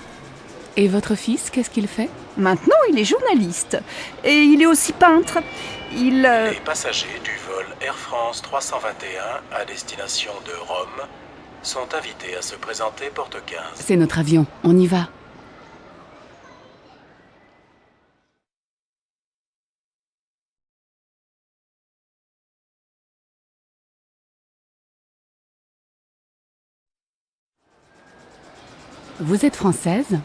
Et votre fils, qu'est-ce qu'il fait? Maintenant, il est journaliste. Et il est aussi peintre. Les passagers du vol Air France 321 à destination de Rome sont invités à se présenter porte 15. C'est notre avion, on y va. Vous êtes française?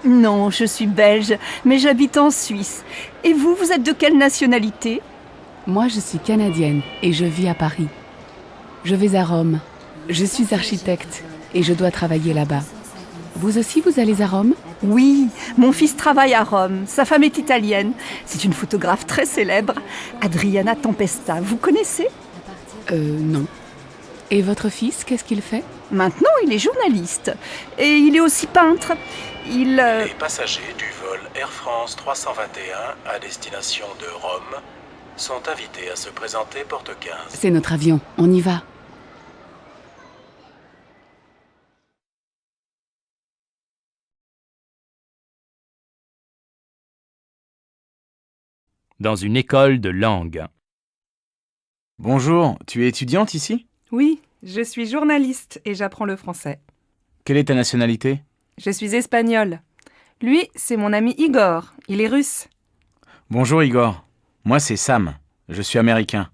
Non, je suis belge, mais j'habite en Suisse. Et vous, vous êtes de quelle nationalité? Moi, je suis canadienne et je vis à Paris. Je vais à Rome. Je suis architecte et je dois travailler là-bas. Vous aussi, vous allez à Rome? Oui, mon fils travaille à Rome. Sa femme est italienne. C'est une photographe très célèbre, Adriana Tempesta. Vous connaissez? Non. Et votre fils, qu'est-ce qu'il fait? Maintenant, il est journaliste. Et il est aussi peintre. Les passagers du vol Air France 321 à destination de Rome sont invités à se présenter porte 15. C'est notre avion, on y va. Dans une école de langue. Bonjour, tu es étudiante ici? Oui, je suis journaliste et j'apprends le français. Quelle est ta nationalité? Je suis espagnole. Lui, c'est mon ami Igor. Il est russe. Bonjour Igor. Moi c'est Sam. Je suis américain.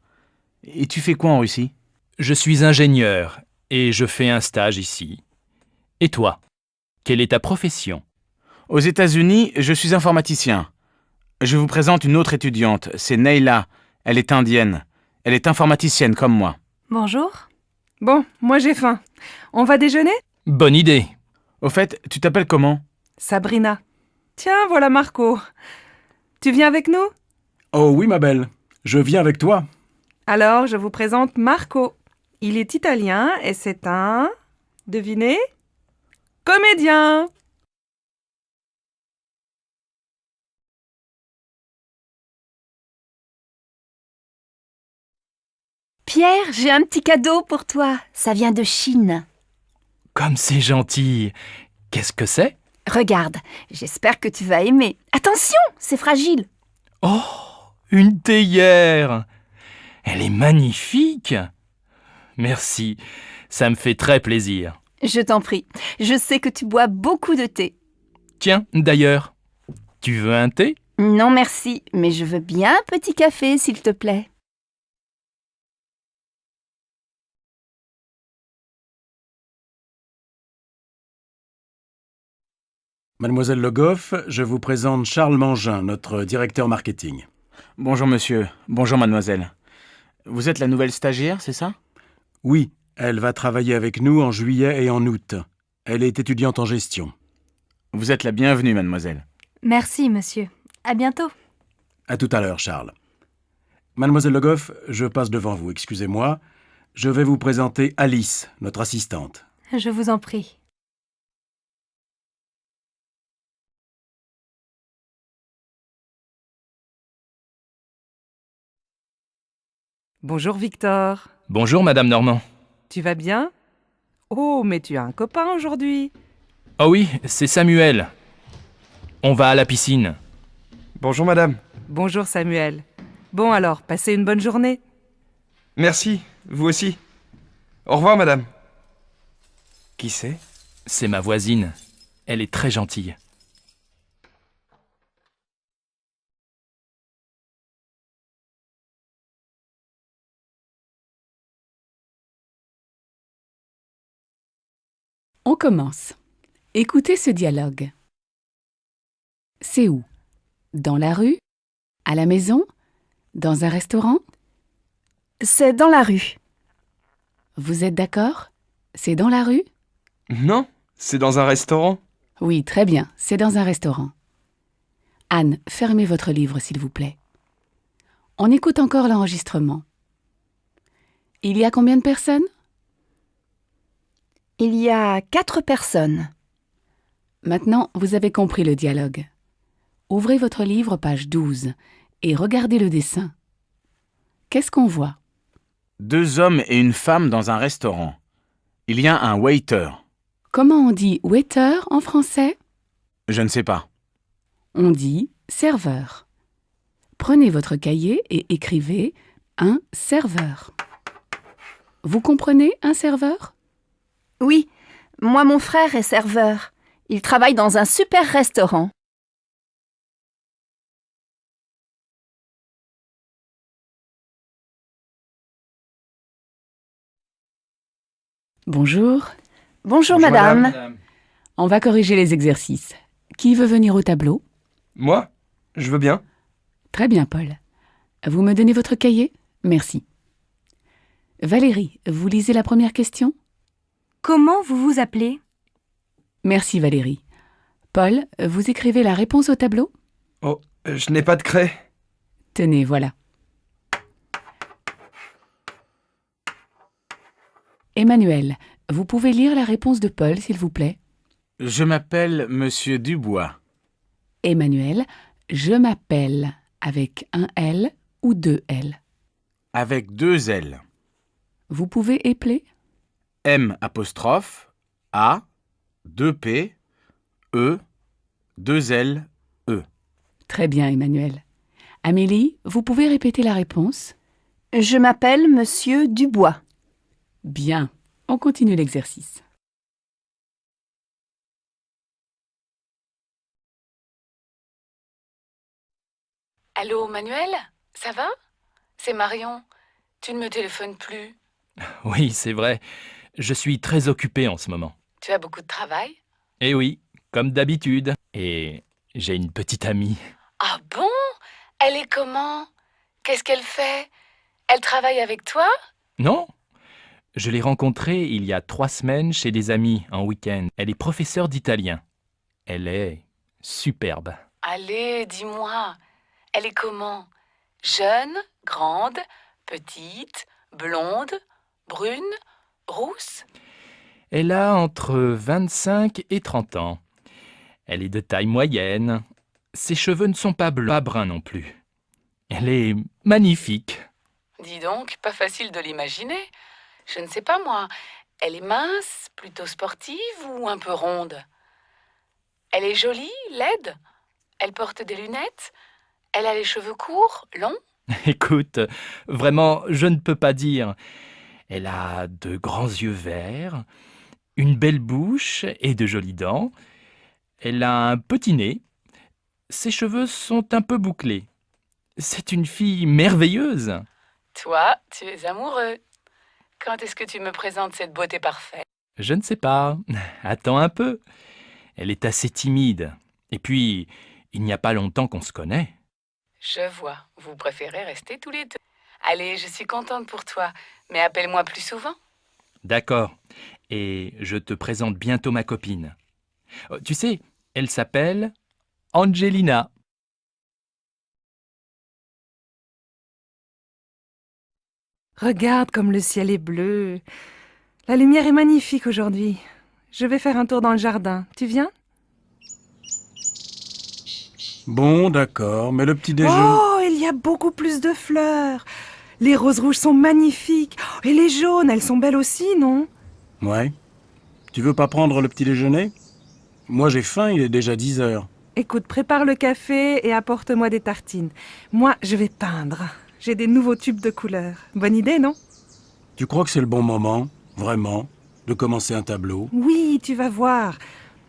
Et tu fais quoi en Russie? Je suis ingénieur et je fais un stage ici. Et toi? Quelle est ta profession? Aux États-Unis, je suis informaticien. Je vous présente une autre étudiante, c'est Neila. Elle est indienne. Elle est informaticienne comme moi. Bonjour. Bon, moi j'ai faim. On va déjeuner? Bonne idée. Au fait, tu t'appelles comment? Sabrina. Tiens, voilà Marco. Tu viens avec nous? Oh oui, ma belle. Je viens avec toi. Alors, je vous présente Marco. Il est italien et c'est un... Devinez? Comédien! Pierre, j'ai un petit cadeau pour toi. Ça vient de Chine. Comme c'est gentil. Qu'est-ce que c'est? Regarde, j'espère que tu vas aimer. Attention, c'est fragile. Oh, une théière. Elle est magnifique. Merci, ça me fait très plaisir. Je t'en prie, je sais que tu bois beaucoup de thé. Tiens, d'ailleurs, tu veux un thé? Non merci, mais je veux bien un petit café, s'il te plaît. Mademoiselle Le Goff, je vous présente Charles Mangin, notre directeur marketing. Bonjour monsieur, bonjour mademoiselle. Vous êtes la nouvelle stagiaire, c'est ça? Oui, elle va travailler avec nous en juillet et en août. Elle est étudiante en gestion. Vous êtes la bienvenue, mademoiselle. Merci, monsieur. À bientôt. À tout à l'heure, Charles. Mademoiselle Le Goff, je passe devant vous, excusez-moi. Je vais vous présenter Alice, notre assistante. Je vous en prie. Bonjour Victor. Bonjour, Madame Normand. Tu vas bien? Oh, mais tu as un copain aujourd'hui. Oh oui, c'est Samuel. On va à la piscine. Bonjour madame. Bonjour Samuel. Bon alors, passez une bonne journée. Merci, vous aussi. Au revoir madame. Qui c'est? C'est ma voisine. Elle est très gentille. On commence. Écoutez ce dialogue. C'est où? Dans la rue? À la maison? Dans un restaurant? C'est dans la rue. Vous êtes d'accord? C'est dans la rue? Non, c'est dans un restaurant. Oui, très bien, c'est dans un restaurant. Anne, fermez votre livre, s'il vous plaît. On écoute encore l'enregistrement. Il y a combien de personnes? Il y a 4 personnes. Maintenant, vous avez compris le dialogue. Ouvrez votre livre, page 12, et regardez le dessin. Qu'est-ce qu'on voit? 2 hommes et une femme dans un restaurant. Il y a un waiter. Comment on dit waiter en français? Je ne sais pas. On dit serveur. Prenez votre cahier et écrivez un serveur. Vous comprenez un serveur? Oui, moi mon frère est serveur. Il travaille dans un super restaurant. Bonjour. Bonjour madame. On va corriger les exercices. Qui veut venir au tableau? Moi? Je veux bien. Très bien, Paul. Vous me donnez votre cahier? Merci. Valérie, vous lisez la première question? Comment vous vous appelez? Merci Valérie. Paul, vous écrivez la réponse au tableau? Oh, je n'ai pas de craie. Tenez, voilà. Emmanuel, vous pouvez lire la réponse de Paul, s'il vous plaît? Je m'appelle Monsieur Dubois. Emmanuel, je m'appelle avec un L ou 2 L? Avec 2 L. Vous pouvez épeler? M apostrophe A 2 P E 2 L E. Très bien, Emmanuel. Amélie, vous pouvez répéter la réponse? Je m'appelle Monsieur Dubois. Bien, on continue l'exercice. Allô, Manuel? Ça va? C'est Marion. Tu ne me téléphones plus. Oui, c'est vrai. Je suis très occupé en ce moment. Tu as beaucoup de travail? Eh oui, comme d'habitude. Et j'ai une petite amie. Ah bon? Elle est comment? Qu'est-ce qu'elle fait? Elle travaille avec toi? Non? Je l'ai rencontrée il y a 3 semaines chez des amis en week-end. Elle est professeure d'italien. Elle est superbe. Allez, dis-moi. Elle est comment? Jeune, grande, petite, blonde, brune, rousse? Elle a entre 25 et 30 ans. Elle est de taille moyenne. Ses cheveux ne sont pas bleus, pas bruns non plus. Elle est magnifique. Dis donc, pas facile de l'imaginer. Je ne sais pas moi. Elle est mince, plutôt sportive ou un peu ronde? Elle est jolie, laide? Elle porte des lunettes? Elle a les cheveux courts, longs? Écoute, vraiment, je ne peux pas dire. Elle a de grands yeux verts, une belle bouche et de jolies dents. Elle a un petit nez. Ses cheveux sont un peu bouclés. C'est une fille merveilleuse. Toi, tu es amoureux. Quand est-ce que tu me présentes cette beauté parfaite? Je ne sais pas. Attends un peu. Elle est assez timide. Et puis, il n'y a pas longtemps qu'on se connaît. Je vois. Vous préférez rester tous les deux. Allez, je suis contente pour toi. Mais appelle-moi plus souvent. D'accord. Et je te présente bientôt ma copine. Tu sais, elle s'appelle Angelina. Regarde comme le ciel est bleu. La lumière est magnifique aujourd'hui. Je vais faire un tour dans le jardin. Tu viens? Bon, d'accord, mais le petit déjeuner... Oh, il y a beaucoup plus de fleurs. Les roses rouges sont magnifiques. Et les jaunes, elles sont belles aussi, non? Ouais, Tu veux pas prendre le petit déjeuner? Moi j'ai faim, il est déjà 10 heures. Écoute, prépare le café et apporte-moi des tartines. Moi, je vais peindre. J'ai des nouveaux tubes de couleurs. Bonne idée, non? Tu crois que c'est le bon moment, vraiment, de commencer un tableau? Oui, tu vas voir.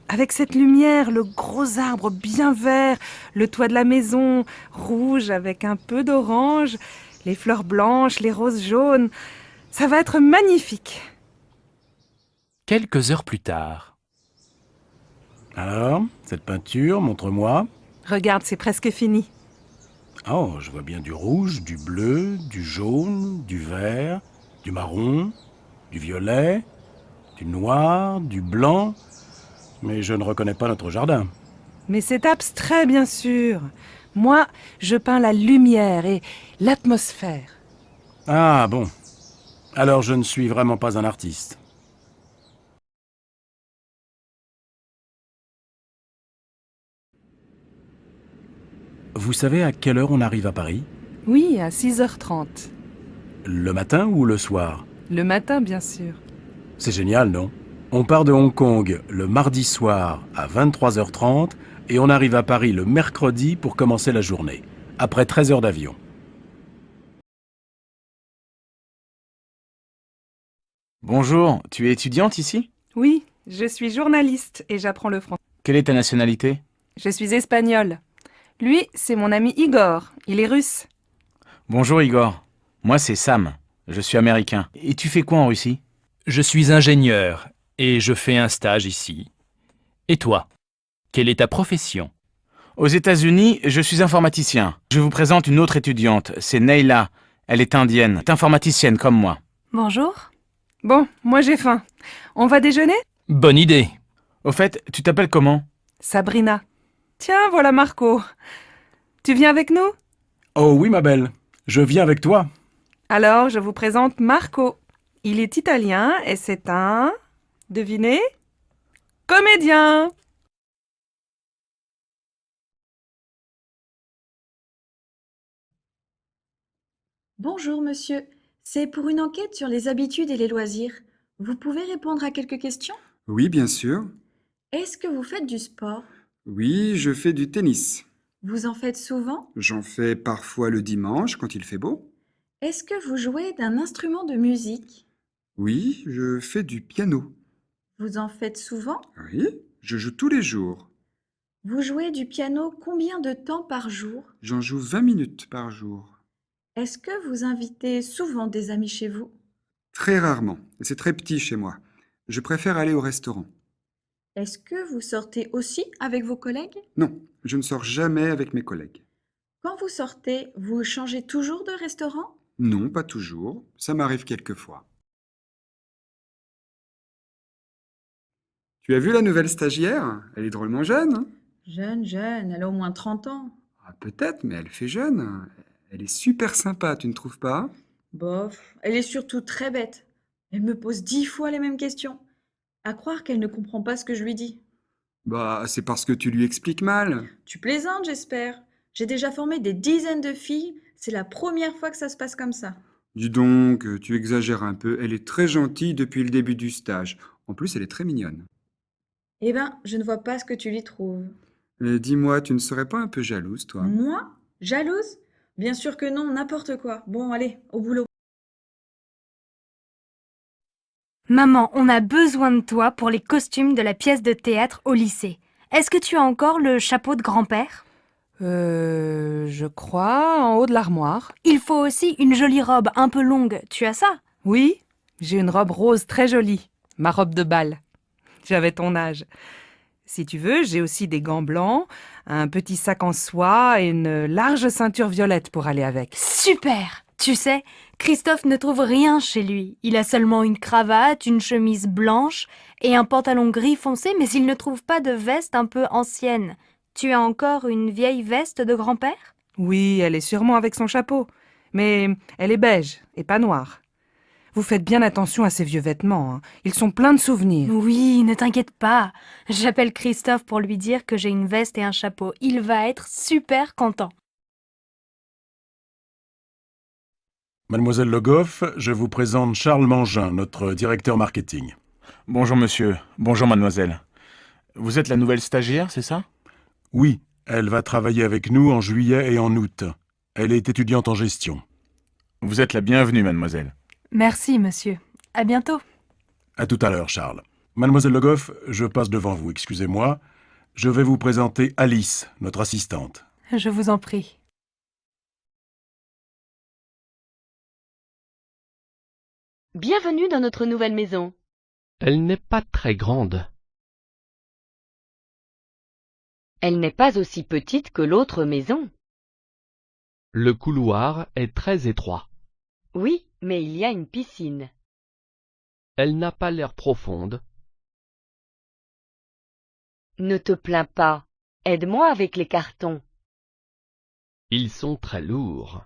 Avec cette lumière, le gros arbre bien vert, le toit de la maison, rouge avec un peu d'orange, les fleurs blanches, les roses jaunes. Ça va être magnifique. Quelques heures plus tard. Alors, cette peinture, montre-moi. Regarde, c'est presque fini. Oh, je vois bien du rouge, du bleu, du jaune, du vert, du marron, du violet, du noir, du blanc. Mais je ne reconnais pas notre jardin. Mais c'est abstrait, bien sûr. Moi, je peins la lumière et l'atmosphère. Ah bon. Alors je ne suis vraiment pas un artiste. Vous savez à quelle heure on arrive à Paris? Oui, à 6h30. Le matin ou le soir? Le matin, bien sûr. C'est génial, non? On part de Hong Kong le mardi soir à 23h30 et on arrive à Paris le mercredi pour commencer la journée, après 13 heures d'avion. Bonjour, tu es étudiante ici? Oui, je suis journaliste et j'apprends le français. Quelle est ta nationalité? Je suis espagnole. Lui, c'est mon ami Igor. Il est russe. Bonjour Igor. Moi c'est Sam. Je suis américain. Et tu fais quoi en Russie? Je suis ingénieur et je fais un stage ici. Et toi? Quelle est ta profession? Aux États-Unis, je suis informaticien. Je vous présente une autre étudiante. C'est Neila. Elle est indienne. Elle est informaticienne comme moi. Bonjour. Bon, moi j'ai faim. On va déjeuner? Bonne idée. Au fait, tu t'appelles comment? Sabrina. Tiens, voilà Marco. Tu viens avec nous? Oh oui, ma belle. Je viens avec toi. Alors, je vous présente Marco. Il est italien et c'est un... Devinez? Comédien! Bonjour monsieur, c'est pour une enquête sur les habitudes et les loisirs. Vous pouvez répondre à quelques questions? Oui, bien sûr. Est-ce que vous faites du sport? Oui, je fais du tennis. Vous en faites souvent? J'en fais parfois le dimanche quand il fait beau. Est-ce que vous jouez d'un instrument de musique? Oui, je fais du piano. Vous en faites souvent? Oui, je joue tous les jours. Vous jouez du piano combien de temps par jour? J'en joue 20 minutes par jour. Est-ce que vous invitez souvent des amis chez vous? Très rarement. C'est très petit chez moi. Je préfère aller au restaurant. Est-ce que vous sortez aussi avec vos collègues? Non, je ne sors jamais avec mes collègues. Quand vous sortez, vous changez toujours de restaurant? Non, pas toujours. Ça m'arrive quelquefois. Tu as vu la nouvelle stagiaire? Elle est drôlement jeune. Hein? Jeune, elle a au moins 30 ans. Ah, peut-être, mais elle fait jeune. Elle est super sympa, tu ne trouves pas? Bof, elle est surtout très bête. Elle me pose 10 fois les mêmes questions. À croire qu'elle ne comprend pas ce que je lui dis. Bah, c'est parce que tu lui expliques mal. Tu plaisantes, j'espère. J'ai déjà formé des dizaines de filles. C'est la première fois que ça se passe comme ça. Dis donc, tu exagères un peu. Elle est très gentille depuis le début du stage. En plus, elle est très mignonne. Eh ben, je ne vois pas ce que tu lui trouves. Dis-moi, tu ne serais pas un peu jalouse, toi? Moi? Jalouse? Bien sûr que non, n'importe quoi. Bon, allez, au boulot. Maman, on a besoin de toi pour les costumes de la pièce de théâtre au lycée. Est-ce que tu as encore le chapeau de grand-père? Je crois, en haut de l'armoire. Il faut aussi une jolie robe un peu longue. Tu as ça? Oui, j'ai une robe rose très jolie. Ma robe de bal. J'avais ton âge. Si tu veux, j'ai aussi des gants blancs, un petit sac en soie et une large ceinture violette pour aller avec. Super! Tu sais, Christophe ne trouve rien chez lui. Il a seulement une cravate, une chemise blanche et un pantalon gris foncé, mais il ne trouve pas de veste un peu ancienne. Tu as encore une vieille veste de grand-père? Oui, elle est sûrement avec son chapeau. Mais elle est beige et pas noire. Vous faites bien attention à ces vieux vêtements. Hein. Ils sont pleins de souvenirs. Oui, ne t'inquiète pas. J'appelle Christophe pour lui dire que j'ai une veste et un chapeau. Il va être super content. Mademoiselle Le Goff, je vous présente Charles Mangin, notre directeur marketing. Bonjour monsieur, bonjour mademoiselle. Vous êtes la nouvelle stagiaire, c'est ça? Oui, elle va travailler avec nous en juillet et en août. Elle est étudiante en gestion. Vous êtes la bienvenue, mademoiselle. Merci, monsieur. À bientôt. À tout à l'heure, Charles. Mademoiselle Le Goff, je passe devant vous, excusez-moi. Je vais vous présenter Alice, notre assistante. Je vous en prie. Bienvenue dans notre nouvelle maison. Elle n'est pas très grande. Elle n'est pas aussi petite que l'autre maison. Le couloir est très étroit. Oui, mais il y a une piscine. Elle n'a pas l'air profonde. Ne te plains pas. Aide-moi avec les cartons. Ils sont très lourds.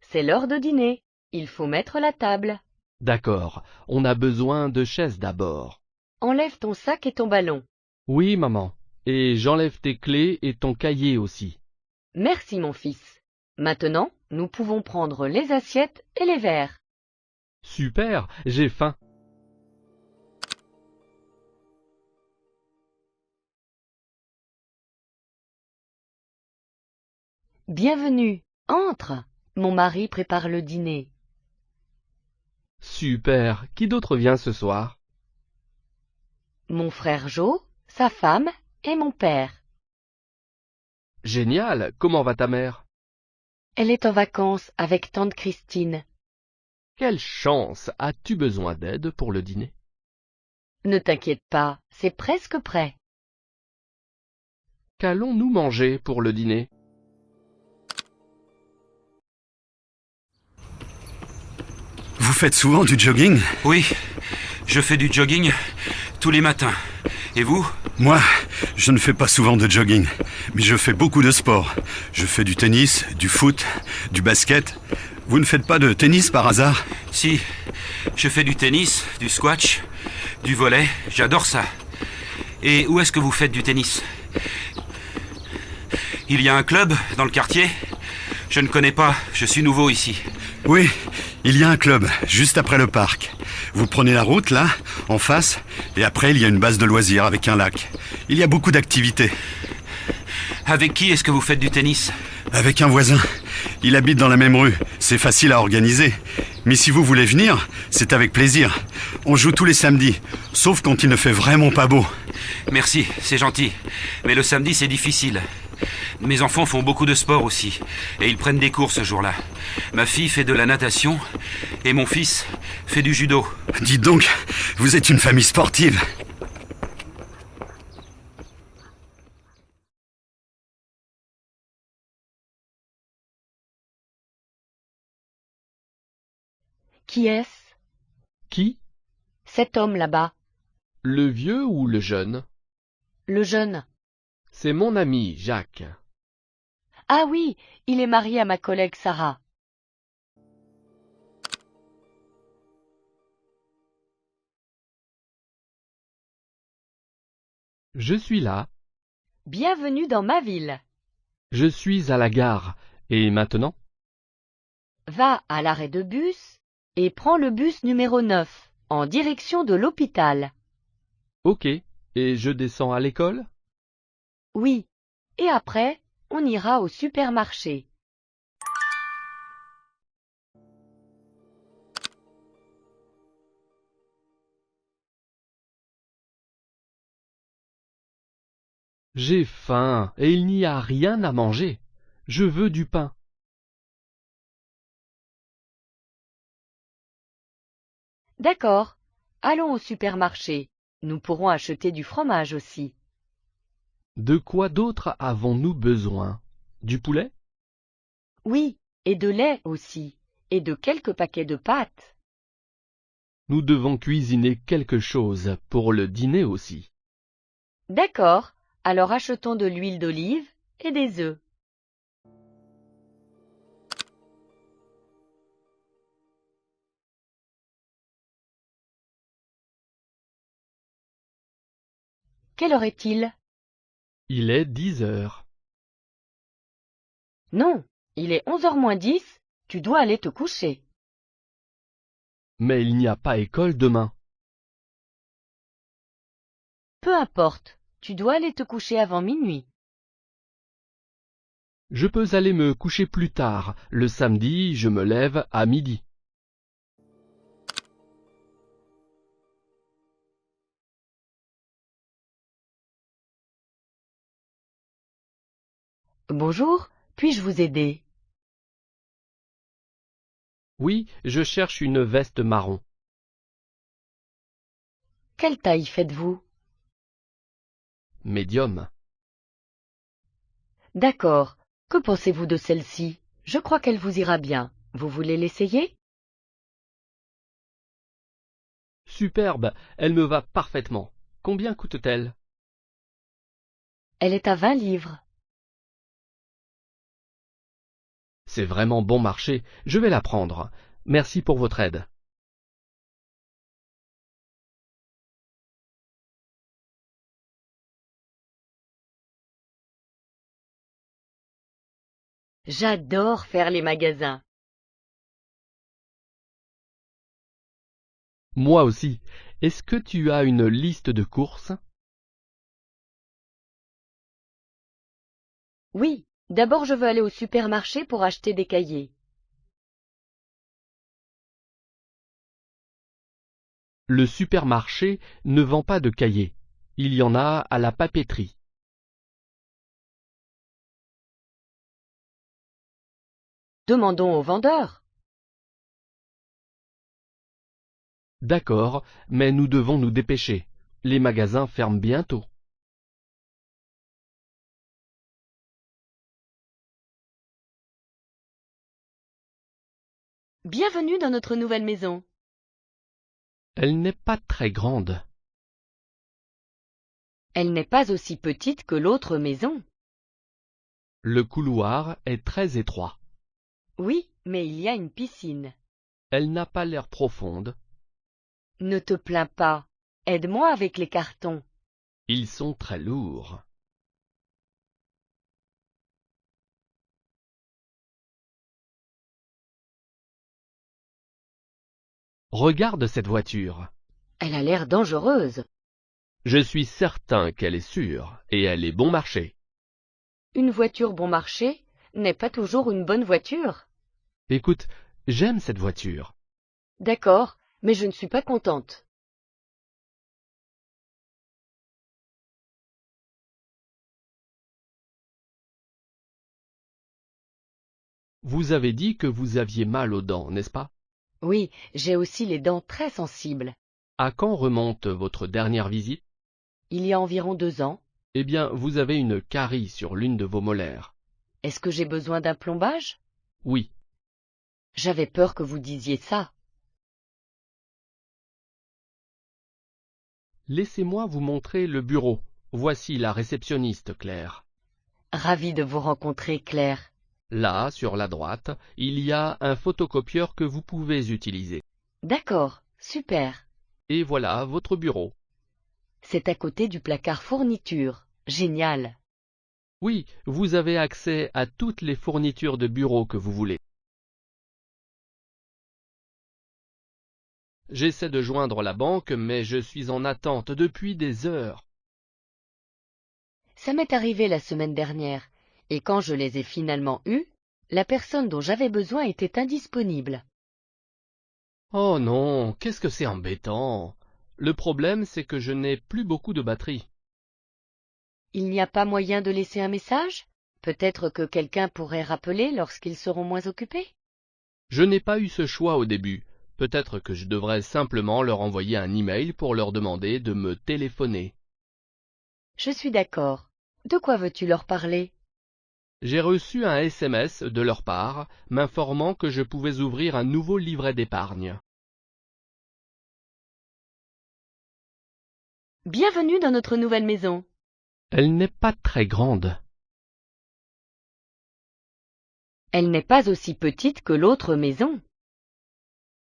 C'est l'heure de dîner. Il faut mettre la table. D'accord, on a besoin de chaises d'abord. Enlève ton sac et ton ballon. Oui, maman. Et j'enlève tes clés et ton cahier aussi. Merci, mon fils. Maintenant, nous pouvons prendre les assiettes et les verres. Super, j'ai faim. Bienvenue. Entre. Mon mari prépare le dîner. Super, qui d'autre vient ce soir? Mon frère Joe, sa femme et mon père. Génial, comment va ta mère? Elle est en vacances avec tante Christine. Quelle chance! As-tu besoin d'aide pour le dîner? Ne t'inquiète pas, c'est presque prêt. Qu'allons-nous manger pour le dîner? Vous faites souvent du jogging? Oui, je fais du jogging tous les matins. Et vous? Moi, je ne fais pas souvent de jogging, mais je fais beaucoup de sport. Je fais du tennis, du foot, du basket. Vous ne faites pas de tennis par hasard? Si, je fais du tennis, du squash, du volley, j'adore ça. Et où est-ce que vous faites du tennis? Il y a un club dans le quartier? Je ne connais pas, je suis nouveau ici. Oui, il y a un club, juste après le parc. Vous prenez la route, là, en face, et après il y a une base de loisirs avec un lac. Il y a beaucoup d'activités. Avec qui est-ce que vous faites du tennis? Avec un voisin. Il habite dans la même rue, c'est facile à organiser. Mais si vous voulez venir, c'est avec plaisir. On joue tous les samedis, sauf quand il ne fait vraiment pas beau. Merci, c'est gentil. Mais le samedi, c'est difficile. Mes enfants font beaucoup de sport aussi, et ils prennent des cours ce jour-là. Ma fille fait de la natation, et mon fils fait du judo. Dites donc, vous êtes une famille sportive. Qui est-ce? Qui? Cet homme là-bas. Le vieux ou le jeune? Le jeune. C'est mon ami, Jacques. Ah oui, il est marié à ma collègue Sarah. Je suis là. Bienvenue dans ma ville. Je suis à la gare. Et maintenant? Va à l'arrêt de bus et prends le bus numéro 9 en direction de l'hôpital. Ok. Et je descends à l'école? Oui. Et après, on ira au supermarché. J'ai faim et il n'y a rien à manger. Je veux du pain. D'accord. Allons au supermarché. Nous pourrons acheter du fromage aussi. De quoi d'autre avons-nous besoin? Du poulet? Oui, et de lait aussi, et de quelques paquets de pâtes. Nous devons cuisiner quelque chose pour le dîner aussi. D'accord, alors achetons de l'huile d'olive et des œufs. Quelle heure est-il? Il est 10 heures. Non, il est 11h moins 10, tu dois aller te coucher. Mais il n'y a pas école demain. Peu importe, tu dois aller te coucher avant minuit. Je peux aller me coucher plus tard. Le samedi, je me lève à midi. Bonjour, puis-je vous aider? Oui, je cherche une veste marron. Quelle taille faites-vous? Médium. D'accord. Que pensez-vous de celle-ci? Je crois qu'elle vous ira bien. Vous voulez l'essayer? Superbe, elle me va parfaitement. Combien coûte-t-elle? Elle est à 20 livres. C'est vraiment bon marché, je vais la prendre. Merci pour votre aide. J'adore faire les magasins. Moi aussi. Est-ce que tu as une liste de courses? Oui, d'abord je veux aller au supermarché pour acheter des cahiers. Le supermarché ne vend pas de cahiers. Il y en a à la papeterie. Demandons au vendeur. D'accord, mais nous devons nous dépêcher. Les magasins ferment bientôt. Bienvenue dans notre nouvelle maison. Elle n'est pas très grande. Elle n'est pas aussi petite que l'autre maison. Le couloir est très étroit. Oui, mais il y a une piscine. Elle n'a pas l'air profonde. Ne te plains pas. Aide-moi avec les cartons. Ils sont très lourds. Regarde cette voiture. Elle a l'air dangereuse. Je suis certain qu'elle est sûre, et elle est bon marché. Une voiture bon marché n'est pas toujours une bonne voiture. Écoute, j'aime cette voiture. D'accord, mais je ne suis pas contente. Vous avez dit que vous aviez mal aux dents, n'est-ce pas? Oui, j'ai aussi les dents très sensibles. À quand remonte votre dernière visite? Il y a environ 2 ans. Eh bien, vous avez une carie sur l'une de vos molaires. Est-ce que j'ai besoin d'un plombage? Oui. J'avais peur que vous disiez ça. Laissez-moi vous montrer le bureau. Voici la réceptionniste, Claire. Ravie de vous rencontrer, Claire. Là, sur la droite, il y a un photocopieur que vous pouvez utiliser. D'accord, super. Et voilà votre bureau. C'est à côté du placard fourniture. Génial. Oui, vous avez accès à toutes les fournitures de bureau que vous voulez. J'essaie de joindre la banque, mais je suis en attente depuis des heures. Ça m'est arrivé la semaine dernière, et quand je les ai finalement eus, la personne dont j'avais besoin était indisponible. Oh non, qu'est-ce que c'est embêtant. Le problème, c'est que je n'ai plus beaucoup de batterie. Il n'y a pas moyen de laisser un message? Peut-être que quelqu'un pourrait rappeler lorsqu'ils seront moins occupés? Je n'ai pas eu ce choix au début. Peut-être que je devrais simplement leur envoyer un email pour leur demander de me téléphoner. Je suis d'accord. De quoi veux-tu leur parler? J'ai reçu un SMS de leur part m'informant que je pouvais ouvrir un nouveau livret d'épargne. Bienvenue dans notre nouvelle maison. Elle n'est pas très grande. Elle n'est pas aussi petite que l'autre maison.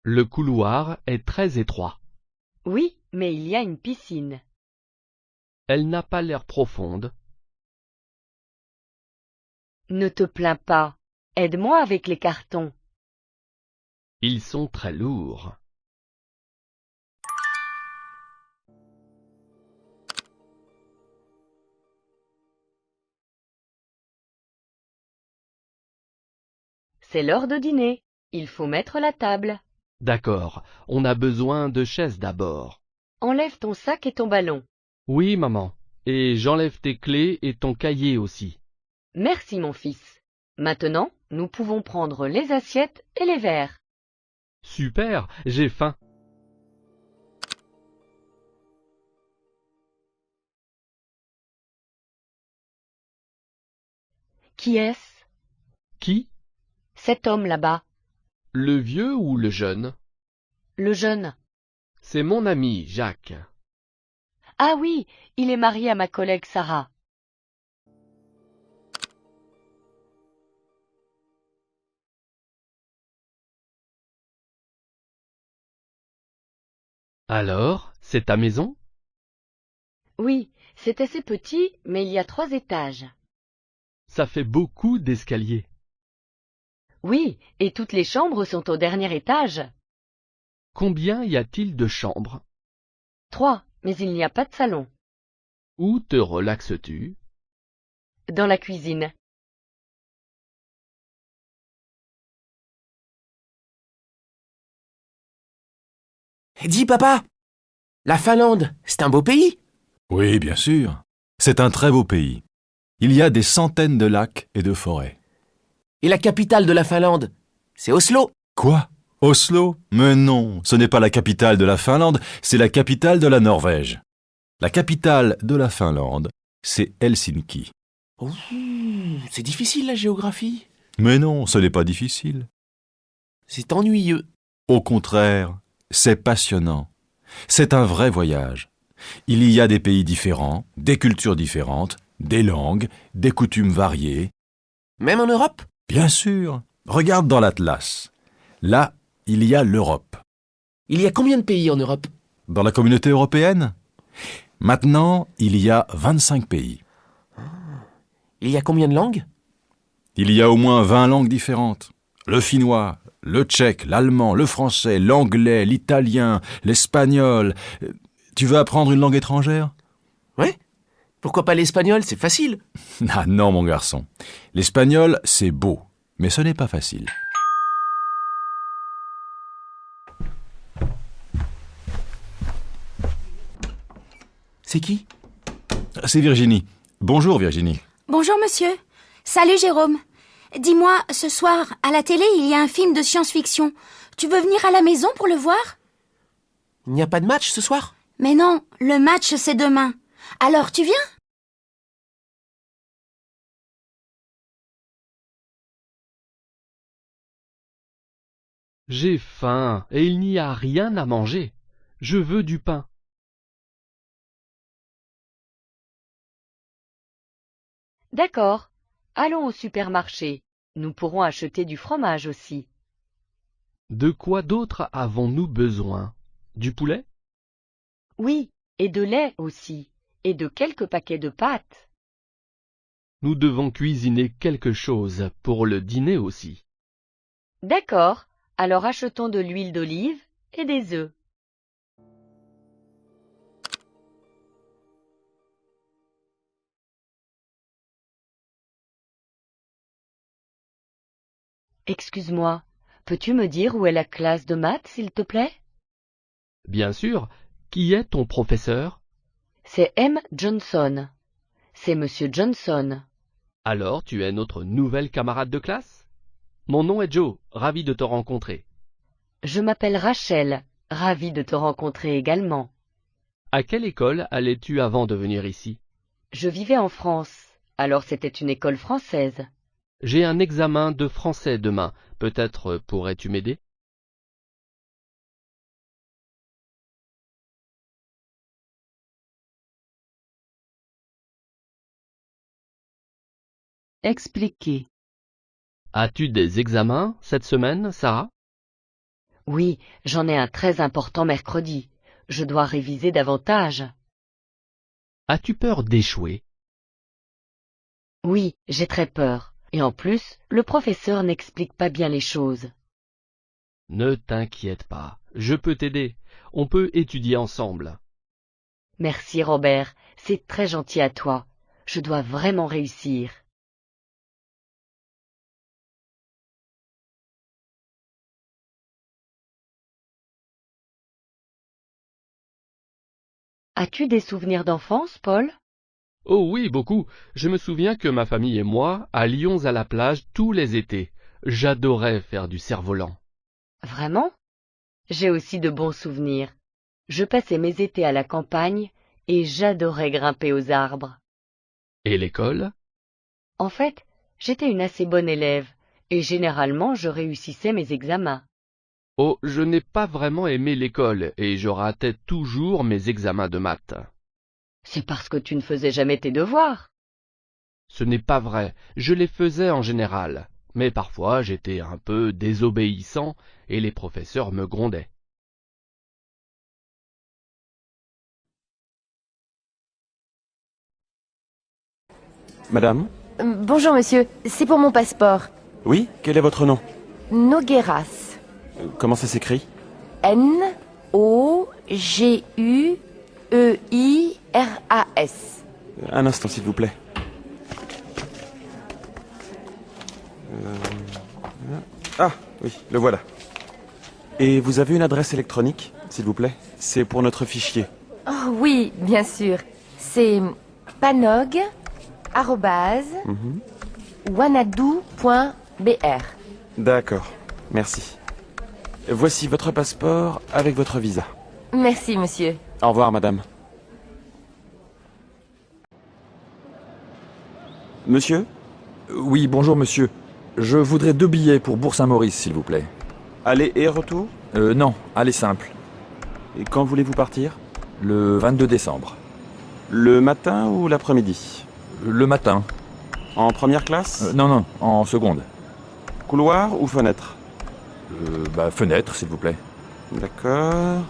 Le couloir est très étroit. Oui, mais il y a une piscine. Elle n'a pas l'air profonde. Ne te plains pas. Aide-moi avec les cartons. Ils sont très lourds. C'est l'heure de dîner. Il faut mettre la table. D'accord, on a besoin de chaises d'abord. Enlève ton sac et ton ballon. Oui, maman. Et j'enlève tes clés et ton cahier aussi. Merci, mon fils. Maintenant, nous pouvons prendre les assiettes et les verres. Super, j'ai faim. Qui est-ce? Qui? Cet homme là-bas. Le vieux ou le jeune? Le jeune. C'est mon ami, Jacques. Ah oui, il est marié à ma collègue Sarah. Alors, c'est ta maison? Oui, c'est assez petit, mais il y a 3 étages. Ça fait beaucoup d'escaliers. Oui, et toutes les chambres sont au dernier étage. Combien y a-t-il de chambres? 3, mais il n'y a pas de salon. Où te relaxes-tu? Dans la cuisine. Dis, papa, la Finlande, c'est un beau pays? Oui, bien sûr. C'est un très beau pays. Il y a des centaines de lacs et de forêts. Et la capitale de la Finlande, c'est Oslo? Quoi? Oslo? Mais non, ce n'est pas la capitale de la Finlande, c'est la capitale de la Norvège. La capitale de la Finlande, c'est Helsinki. Ouh, c'est difficile la géographie. Mais non, ce n'est pas difficile. C'est ennuyeux. Au contraire, c'est passionnant. C'est un vrai voyage. Il y a des pays différents, des cultures différentes, des langues, des coutumes variées. Même en Europe? Bien sûr. Regarde dans l'Atlas. Là, il y a l'Europe. Il y a combien de pays en Europe? Dans la communauté européenne? Maintenant, il y a 25 pays. Il y a combien de langues? Il y a au moins 20 langues différentes. Le finnois, le tchèque, l'allemand, le français, l'anglais, l'italien, l'espagnol. Tu veux apprendre une langue étrangère? Ouais. Pourquoi pas l'espagnol? C'est facile. Ah non, mon garçon. L'espagnol, c'est beau, mais ce n'est pas facile. C'est qui? C'est Virginie. Bonjour, Virginie. Bonjour, monsieur. Salut, Jérôme. Dis-moi, ce soir, à la télé, il y a un film de science-fiction. Tu veux venir à la maison pour le voir? Il n'y a pas de match ce soir? Mais non, le match, c'est demain. Alors, tu viens? J'ai faim et il n'y a rien à manger. Je veux du pain. D'accord. Allons au supermarché. Nous pourrons acheter du fromage aussi. De quoi d'autre avons-nous besoin? Du poulet? Oui, et de lait aussi, et de quelques paquets de pâtes. Nous devons cuisiner quelque chose pour le dîner aussi. D'accord. Alors achetons de l'huile d'olive et des œufs. Excuse-moi, peux-tu me dire où est la classe de maths, s'il te plaît? Bien sûr. Qui est ton professeur? C'est M. Johnson. C'est Monsieur Johnson. Alors tu es notre nouvelle camarade de classe? Mon nom est Joe, ravi de te rencontrer. Je m'appelle Rachel, ravie de te rencontrer également. À quelle école allais-tu avant de venir ici? Je vivais en France, alors c'était une école française. J'ai un examen de français demain. Peut-être pourrais-tu m'aider? Expliquer. As-tu des examens cette semaine, Sarah? Oui, j'en ai un très important mercredi. Je dois réviser davantage. As-tu peur d'échouer? Oui, j'ai très peur. Et en plus, le professeur n'explique pas bien les choses. Ne t'inquiète pas, je peux t'aider. On peut étudier ensemble. Merci Robert, c'est très gentil à toi. Je dois vraiment réussir. As-tu des souvenirs d'enfance, Paul? Oh oui, beaucoup. Je me souviens que ma famille et moi allions à la plage tous les étés. J'adorais faire du cerf-volant. Vraiment? J'ai aussi de bons souvenirs. Je passais mes étés à la campagne et j'adorais grimper aux arbres. Et l'école? En fait, j'étais une assez bonne élève et généralement je réussissais mes examens. Oh, je n'ai pas vraiment aimé l'école et je ratais toujours mes examens de maths. C'est parce que tu ne faisais jamais tes devoirs. Ce n'est pas vrai, je les faisais en général, mais parfois j'étais un peu désobéissant et les professeurs me grondaient. Madame? Bonjour monsieur, c'est pour mon passeport. Oui, quel est votre nom? Nogueras. Comment ça s'écrit? N-O-G-U-E-I-R-A-S. Un instant, s'il vous plaît. Ah, oui, le voilà. Et vous avez une adresse électronique, s'il vous plaît? C'est pour notre fichier. Oh oui, bien sûr. C'est panog@wanadoo.br. D'accord, merci. Voici votre passeport avec votre visa. Merci monsieur. Au revoir, madame. Monsieur? Oui, bonjour monsieur. Je voudrais 2 billets pour Bourg-Saint-Maurice, s'il vous plaît. Aller et retour? Non, aller simple. Et quand voulez-vous partir? Le 22 décembre. Le matin ou l'après-midi? Le matin. En première classe? Non, en seconde. Couloir ou fenêtre? Fenêtre, s'il vous plaît. D'accord.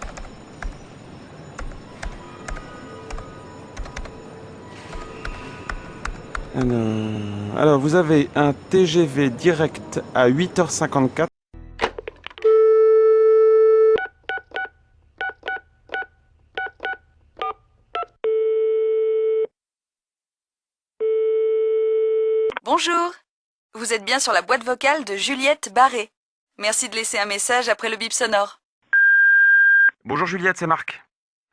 Alors, vous avez un TGV direct à 8h54. Bonjour. Vous êtes bien sur la boîte vocale de Juliette Barré. Merci de laisser un message après le bip sonore. Bonjour Juliette, c'est Marc.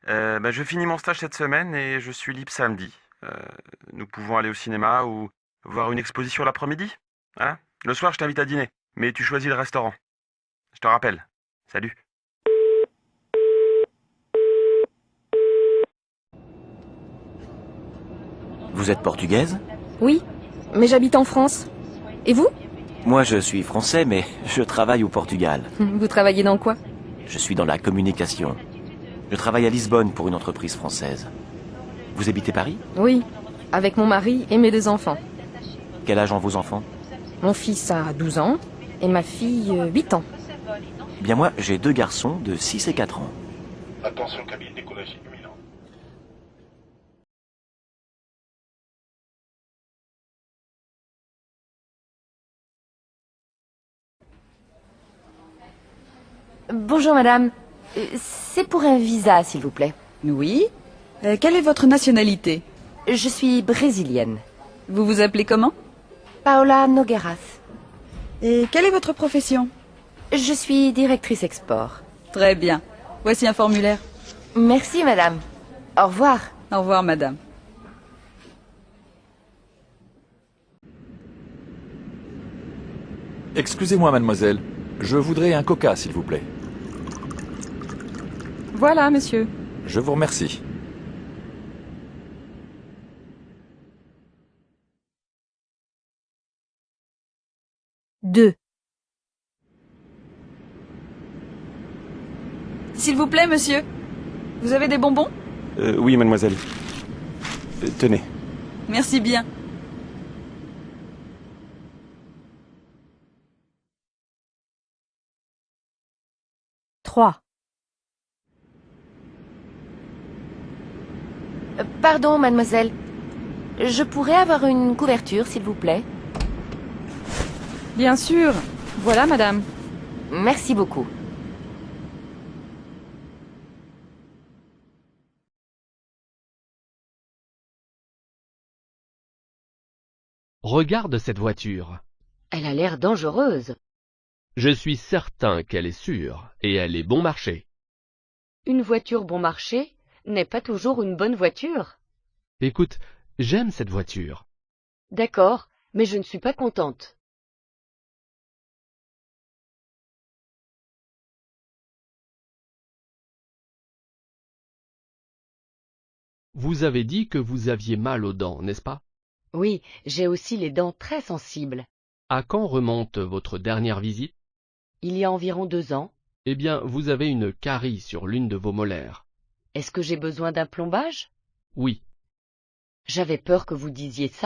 Je finis mon stage cette semaine et je suis libre samedi. Nous pouvons aller au cinéma ou voir une exposition l'après-midi. Hein? Le soir, je t'invite à dîner, mais tu choisis le restaurant. Je te rappelle. Salut. Vous êtes portugaise? Oui, mais j'habite en France. Et vous? Moi, je suis français, mais je travaille au Portugal. Vous travaillez dans quoi? Je suis dans la communication. Je travaille à Lisbonne pour une entreprise française. Vous habitez Paris? Oui, avec mon mari et mes 2 enfants. Quel âge ont vos enfants? Mon fils a 12 ans et ma fille 8 ans. Bien moi, j'ai 2 garçons de 6 et 4 ans. Attention, cabine décollage imminent. Bonjour madame. C'est pour un visa, s'il vous plaît. Oui. Quelle est votre nationalité? Je suis brésilienne. Vous vous appelez comment? Paola Nogueras. Et quelle est votre profession? Je suis directrice export. Très bien. Voici un formulaire. Merci madame. Au revoir. Au revoir madame. Excusez-moi, mademoiselle. Je voudrais un coca, s'il vous plaît. Voilà, monsieur. Je vous remercie. Deux. S'il vous plaît, monsieur. Vous avez des bonbons? Oui, mademoiselle. Tenez. Merci bien. Trois. Pardon, mademoiselle. Je pourrais avoir une couverture, s'il vous plaît? Bien sûr. Voilà, madame. Merci beaucoup. Regarde cette voiture. Elle a l'air dangereuse. Je suis certain qu'elle est sûre, et elle est bon marché. Une voiture bon marché n'est pas toujours une bonne voiture. Écoute, j'aime cette voiture. D'accord, mais je ne suis pas contente. Vous avez dit que vous aviez mal aux dents, n'est-ce pas? Oui, j'ai aussi les dents très sensibles. À quand remonte votre dernière visite? Il y a environ 2 ans. Eh bien, vous avez une carie sur l'une de vos molaires. Est-ce que j'ai besoin d'un plombage? Oui. J'avais peur que vous disiez ça.